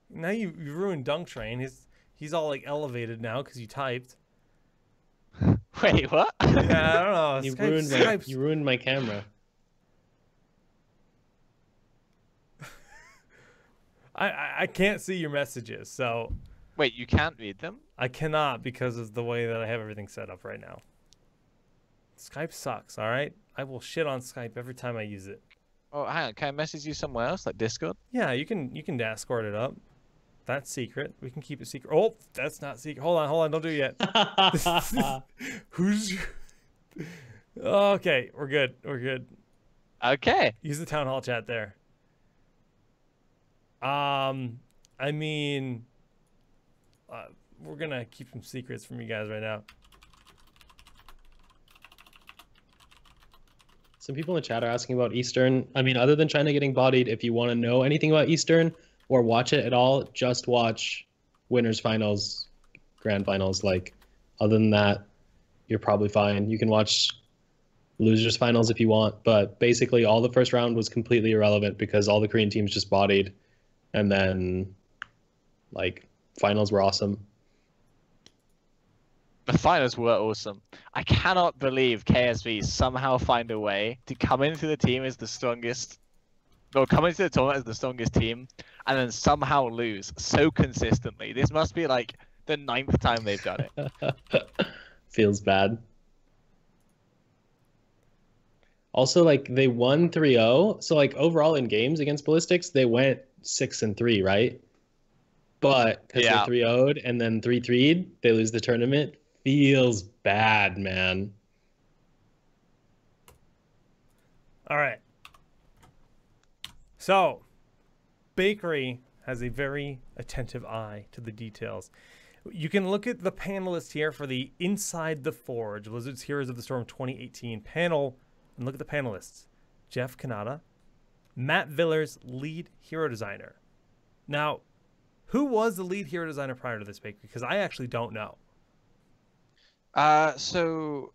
Now you ruined Dunk Train. He's all like elevated now because you typed. Wait, what? Yeah, I don't know. You ruined my camera. I can't see your messages, so. Wait, you can't read them? I cannot because of the way that I have everything set up right now. Skype sucks, all right? I will shit on Skype every time I use it. Oh, hang on. Can I message you somewhere else, like Discord? Yeah, you can Discord it up. That's secret. We can keep it secret. Oh, that's not secret. Hold on. Don't do it yet. Who's... Okay, we're good. Okay. Use the town hall chat there. I mean... we're gonna keep some secrets from you guys right now. Some people in the chat are asking about Eastern. I mean, other than China getting bodied, if you want to know anything about Eastern or watch it at all, just watch winners finals, grand finals. Like, other than that, you're probably fine. You can watch losers finals if you want, but basically all the first round was completely irrelevant because all the Korean teams just bodied, and then like finals were awesome. The finals were awesome. I cannot believe KSV somehow find a way to come into the team as the strongest, or come into the tournament as the strongest team, and then somehow lose so consistently. This must be like the 9th time they've done it. Feels bad. Also, like, they won 3-0, so like overall in games against Ballistics, they went 6-3, right? But because they 3-0'd and then 3-3'd, they lose the tournament. Feels bad, man. All right. So, Bakery has a very attentive eye to the details. You can look at the panelists here for the Inside the Forge, Blizzard's Heroes of the Storm 2018 panel, and look at the panelists. Jeff Kanata, Matt Villers, lead hero designer. Now, who was the lead hero designer prior to this, Bakery? Because I actually don't know. So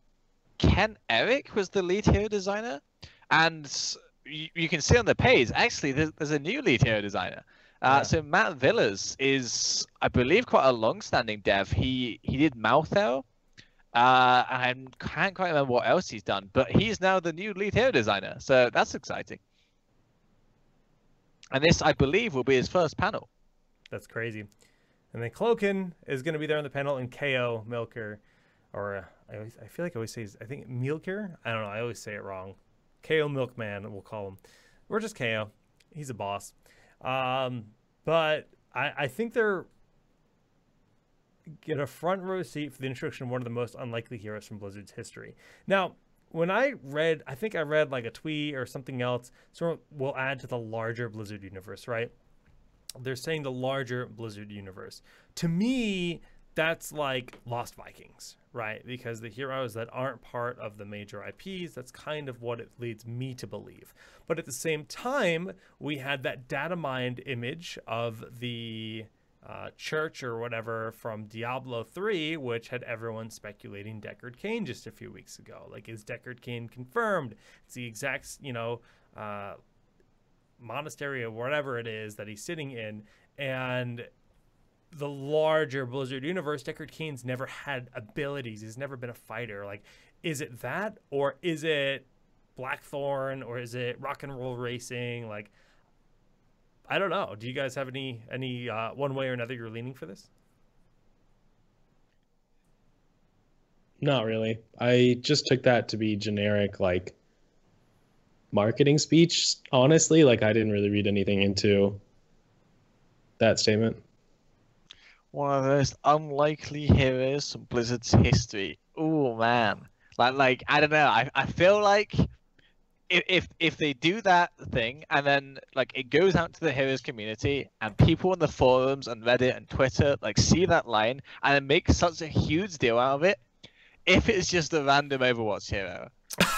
Ken Eric was the lead hero designer, and you can see on the page, actually, there's a new lead hero designer. So Matt Villers is, I believe, quite a long-standing dev. He did Malthel, and I can't quite remember what else he's done, but he's now the new lead hero designer, so that's exciting. And this, I believe, will be his first panel. That's crazy. And then Cloakin is going to be there on the panel, and KO Milker, or I feel like I always say, I think Milker? I don't know, I always say it wrong. KO Milkman, we'll call him. We're just KO. He's a boss. But I think they're get a front row seat for the introduction of one of the most unlikely heroes from Blizzard's history. Now, when I think I read like a tweet or something else, so we'll add to the larger Blizzard universe, right? They're saying the larger Blizzard universe. To me, that's like Lost Vikings, right? Because the heroes that aren't part of the major IPs, that's kind of what it leads me to believe. But at the same time, we had that data mined image of the church or whatever from Diablo 3, which had everyone speculating Deckard Cain just a few weeks ago. Like, is Deckard Cain confirmed? It's the exact, monastery or whatever it is that he's sitting in. And the larger Blizzard universe, Deckard Cain's never had abilities. He's never been a fighter. Like, is it that, or is it Blackthorn, or is it rock and roll racing? Like, I don't know. Do you guys have any one way or another you're leaning for this? Not really. I just took that to be generic, like, marketing speech, honestly. Like, I didn't really read anything into that statement. One of the most unlikely heroes from Blizzard's history. Oh man, like I don't know. I feel like if they do that thing and then like it goes out to the Heroes community and people on the forums and Reddit and Twitter like see that line and then make such a huge deal out of it, if it's just a random Overwatch hero,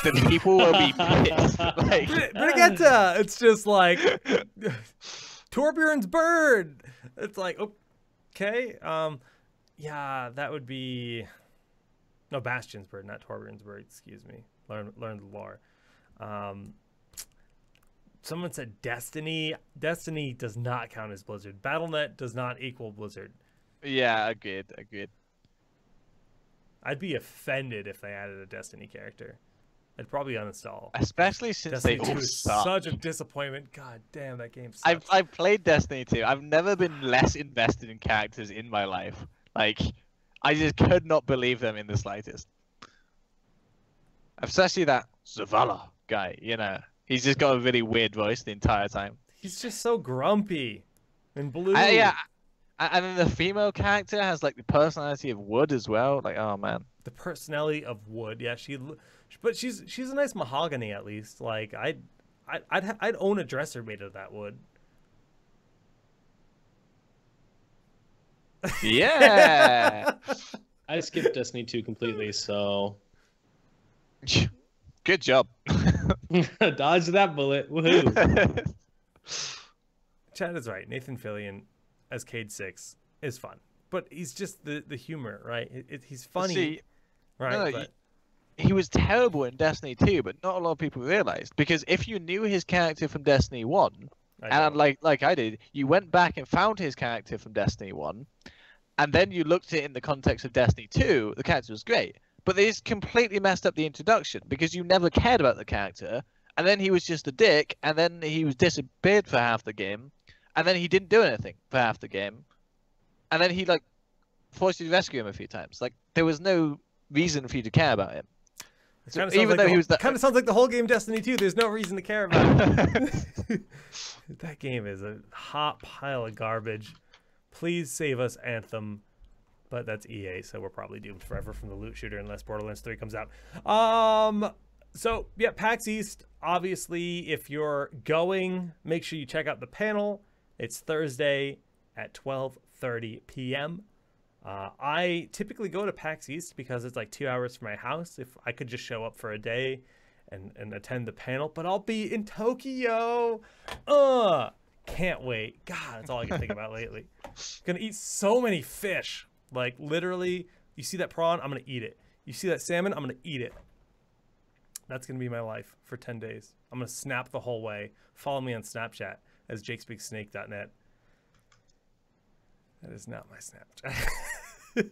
then people will be pissed. Like, Brigitte, it's just like Torbjorn's bird. It's like, okay, yeah, that would be no Bastion's bird, not Torbjorn's bird. Excuse me. Learn the lore. Someone said Destiny. Destiny does not count as Blizzard. Battle.net does not equal Blizzard. yeah, agreed. I'd be offended if they added a Destiny character. I'd probably uninstall. Especially since Destiny they 2 all is suck. such a disappointment. God damn, that game sucks. I've played Destiny 2. I've never been less invested in characters in my life. Like, I just could not believe them in the slightest. Especially that Zavala guy, you know. He's just got a really weird voice the entire time. He's just so grumpy and blue. Yeah. And then the female character has like the personality of wood as well. Like, oh man. The personality of wood. Yeah, but she's a nice mahogany at least. Like I'd own a dresser made of that wood. Yeah. I skipped Destiny 2 completely, so Good job. dodge that bullet. Woohoo! Chad is right. Nathan Fillion as Cade 6 is fun, but he's just the humor, right? He's funny, See, right? no, but he was terrible in Destiny 2, but not a lot of people realized, because if you knew his character from Destiny 1, and like I did, you went back and found his character from Destiny 1, and then you looked at it in the context of Destiny 2, the character was great. But they just completely messed up the introduction, because you never cared about the character, and then he was just a dick, and then he was disappeared for half the game, and then he didn't do anything for half the game, and then he like forced you to rescue him a few times. Like, there was no reason for you to care about him. So even though he was kind of sounds like the whole game Destiny 2. There's no reason to care about it. That game is a hot pile of garbage. Please save us, Anthem. But that's EA, so we're probably doomed forever from the loot shooter unless Borderlands 3 comes out. So yeah, PAX East. Obviously, if you're going, make sure you check out the panel. It's Thursday at 12:30 p.m. I typically go to PAX East because it's like 2 hours from my house. If I could just show up for a day and attend the panel, but I'll be in Tokyo. Can't wait. God, that's all I can think about lately. Gonna eat so many fish. Like, literally, you see that prawn, I'm going to eat it. You see that salmon, I'm going to eat it. That's going to be my life for 10 days. I'm going to snap the whole way. Follow me on Snapchat as jakespeaksnake.net. That is not my Snapchat.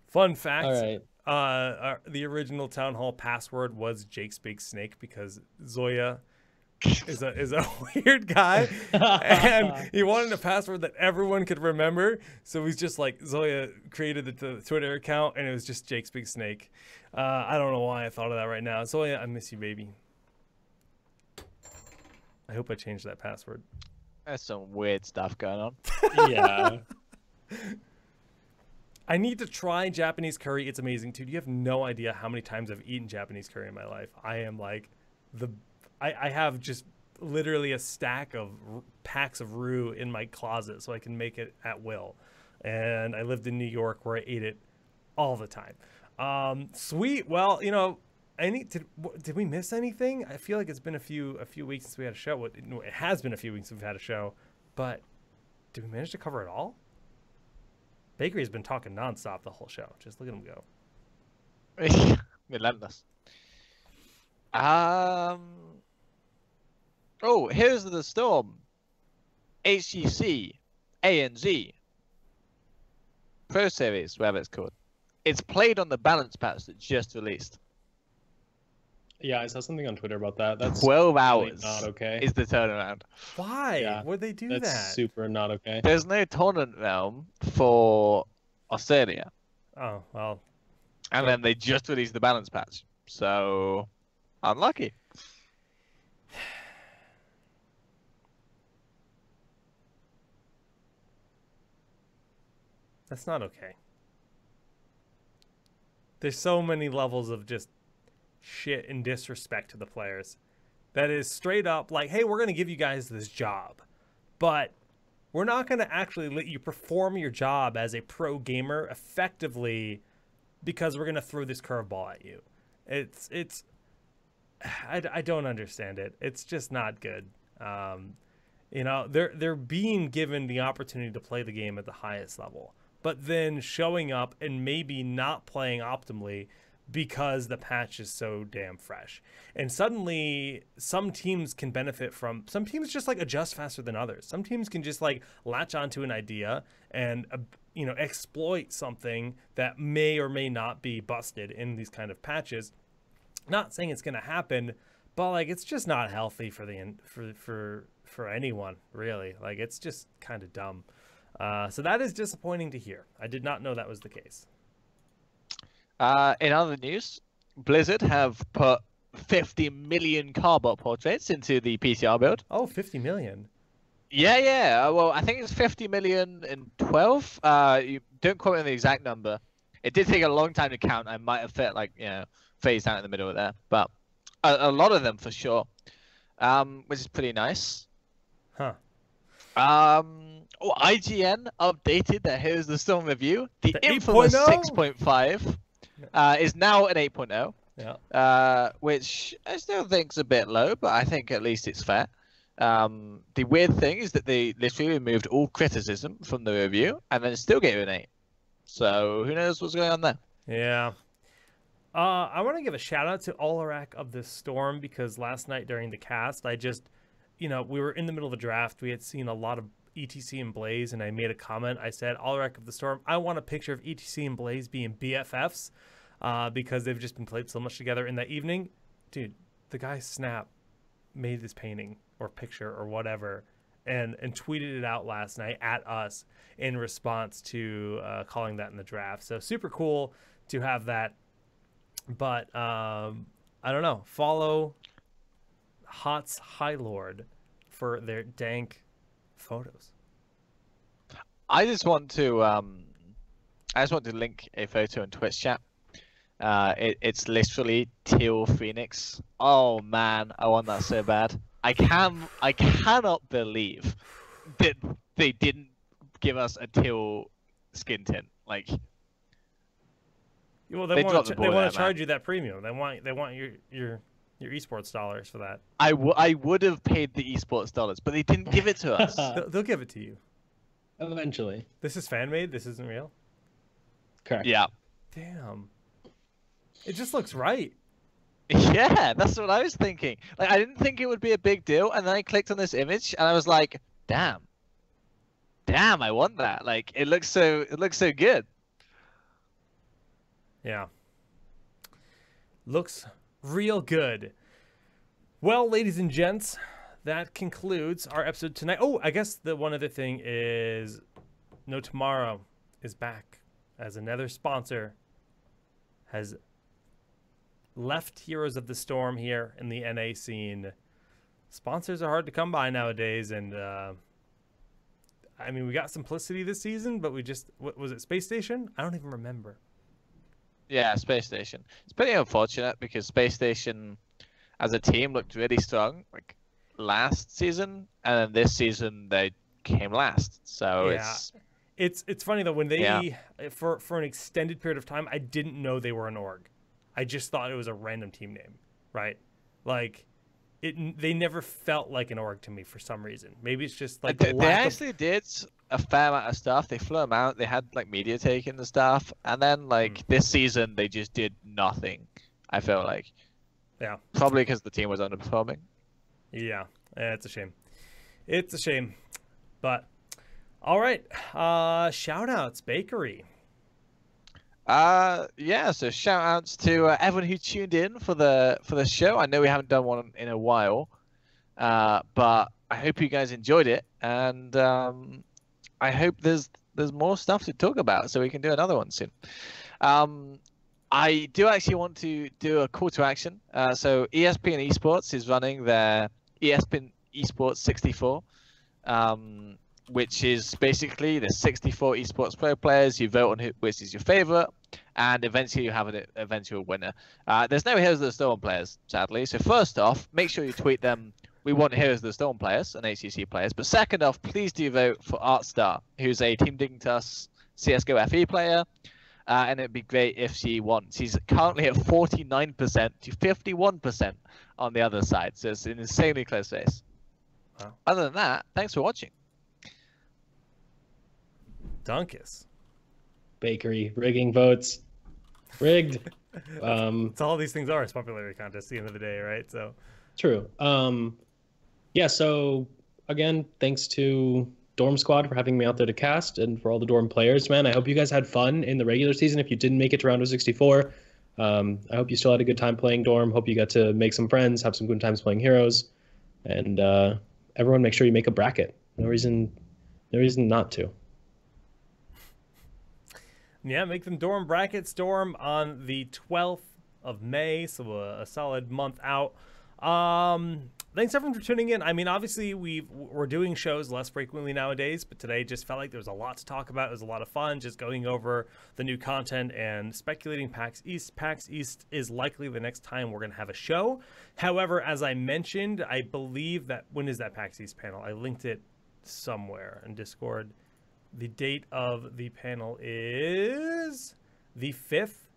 Fun fact. All right. The original TownHall password was jakespeaksnake because Zoya is a weird guy, and he wanted a password that everyone could remember, so he's just like, Zoya created the Twitter account, and it was just Jake Speaks Snake. I don't know why I thought of that right now. Zoya, I miss you, baby. I hope I changed that password. There's some weird stuff going on. Yeah. I need to try Japanese curry. It's amazing, dude. You have no idea how many times I've eaten Japanese curry in my life. I am like I have just literally a stack of packs of roux in my closet so I can make it at will. And I lived in New York where I ate it all the time. Sweet. Well, you know, did we miss anything? I feel like it's been a few weeks since we had a show. It has been a few weeks since we've had a show, but did we manage to cover it all? Bakery's been talking nonstop the whole show. Just look at him go. Relentless. Oh, Heroes of the Storm, HGC, ANZ, Pro Series, whatever it's called. It's played on the balance patch that just released. Yeah, I saw something on Twitter about that. That's 12 really hours not okay. is the turnaround. Why? Yeah, Would they do That's that? super not okay. There's no tournament realm for Australia. Oh, well. And then they just released the balance patch. So, unlucky. That's not okay. There's so many levels of just shit and disrespect to the players. That is straight up like, hey, we're going to give you guys this job, but we're not going to actually let you perform your job as a pro gamer effectively because we're going to throw this curveball at you. I don't understand it. It's just not good. You know, they're being given the opportunity to play the game at the highest level, but then showing up and maybe not playing optimally because the patch is so damn fresh. And suddenly some teams can benefit from, some teams just like adjust faster than others. Some teams can just like latch onto an idea and, you know, exploit something that may or may not be busted in these kind of patches. Not saying it's going to happen, but like, it's just not healthy for the, for anyone really. Like, it's just kind of dumb. So that is disappointing to hear. I did not know that was the case. In other news, Blizzard have put 50 million Carbot portraits into the PCR build. Oh, 50 million. Yeah. Well, I think it's 50 million and 12. You don't quote me on the exact number. It did take a long time to count. I might have fit like, you know, phased out in the middle of there, but a lot of them for sure, which is pretty nice. Huh. IGN updated their Here's the Storm review. The infamous 6.5 is now an 8.0. Yeah. Which I still think's a bit low, but I think at least it's fair. The weird thing is that they literally removed all criticism from the review and then still gave it an 8. So who knows what's going on there? Yeah. I want to give a shout out to Olarak of the Storm, because last night during the cast, I just, you know, we were in the middle of a draft. We had seen a lot of ETC and Blaze, and I made a comment. I said, Olarak of the Storm, I want a picture of ETC and Blaze being BFFs because they've just been played so much together in that evening. Dude, the guy Snap made this painting or picture or whatever and tweeted it out last night at us in response to calling that in the draft. So super cool to have that. But I don't know. Follow HOTS High Lord for their dank photos. I just want to link a photo in Twitch chat. It's literally teal Fenix. Oh man, I want that so bad. I cannot believe that they didn't give us a teal skin tint. Like, well, they want to charge you that premium. They want your esports dollars for that. I would have paid the esports dollars, but they didn't give it to us. They'll give it to you eventually. This is fan made. This isn't real. Correct. Yeah. Damn. It just looks right. Yeah, that's what I was thinking. Like, I didn't think it would be a big deal, and then I clicked on this image, and I was like, damn, I want that. Like, it looks so good. Yeah. Looks real good. Well, ladies and gents, that concludes our episode tonight. Oh, I guess the one other thing is No Tomorrow is back as another sponsor has left Heroes of the Storm here in the NA scene. Sponsors are hard to come by nowadays, and I mean, we got Simplicity this season, but we just, what was it, Space Station? I don't even remember. Yeah, Space Station. It's pretty unfortunate because Space Station as a team looked really strong like last season, and then this season they came last. So yeah. It's funny though, when they for an extended period of time, I didn't know they were an org. I just thought it was a random team name, right? Like they never felt like an org to me for some reason. Maybe it's just like they actually did a fair amount of stuff. They flew them out. They had like media taken and stuff, and then like this season they just did nothing. I felt like, yeah, probably because the team was underperforming. Yeah, it's a shame. It's a shame, but all right. Shout outs, Bakery. Yeah, so shout outs to everyone who tuned in for the show. I know we haven't done one in a while, but I hope you guys enjoyed it, and I hope there's more stuff to talk about, so we can do another one soon. I do actually want to do a call to action. So ESPN Esports is running their ESPN Esports 64, which is basically the 64 esports pro players. You vote on which is your favorite. and eventually you have an eventual winner. There's no Heroes of the Storm players, sadly. So first off, make sure you tweet them. We want Heroes of the Storm players and HCC players. But second off, please do vote for Artstar, who's a Team Dignitas CSGO FE player. And it'd be great if she won. She's currently at 49% to 51% on the other side. So it's an insanely close race. Wow. Other than that, thanks for watching. Dunkus. Bakery, rigging votes. Rigged. That's all these things are. It's popularity contest at the end of the day, right? So true. Yeah, so again, thanks to Dorm Squad for having me out there to cast, and for all the Dorm players, man. I hope you guys had fun in the regular season. If you didn't make it to round of 64, I hope you still had a good time playing Dorm. Hope you got to make some friends, have some good times playing Heroes, and everyone make sure you make a bracket. No reason not to. Yeah, make them Dorm brackets. Dorm on the 12th of May, so a solid month out. Thanks everyone for tuning in. I mean, obviously we're doing shows less frequently nowadays, but today just felt like there was a lot to talk about. It was a lot of fun just going over the new content and speculating PAX East. PAX East is likely the next time we're going to have a show. However, as I mentioned, I believe that when is that PAX East panel? I linked it somewhere in Discord. The date of the panel is the 5th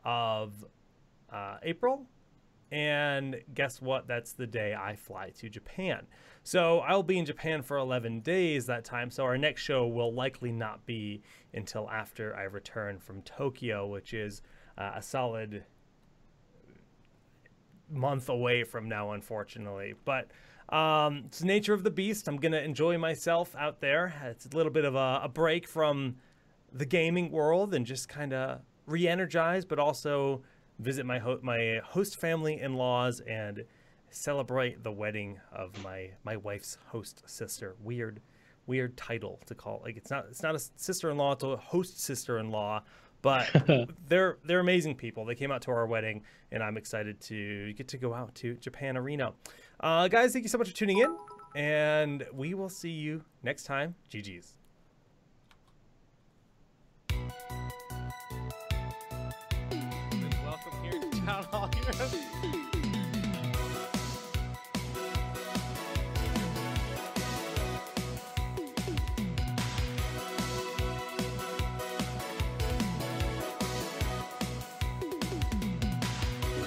of April. And guess what? That's the day I fly to Japan. So I'll be in Japan for 11 days that time. So our next show will likely not be until after I return from Tokyo, which is a solid month away from now, unfortunately. But it's the nature of the beast. I'm going to enjoy myself out there. It's a little bit of a break from the gaming world and just kind of re-energize, but also visit my host family in-laws and celebrate the wedding of my wife's host sister. Weird title to call. Like it's not a sister-in-law, it's a host sister-in-law, but they're amazing people. They came out to our wedding, and I'm excited to get to go out to Japan Arena. Guys, thank you so much for tuning in, and we will see you next time. GG's. Welcome here to TownHall Heroes.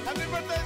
Happy birthday,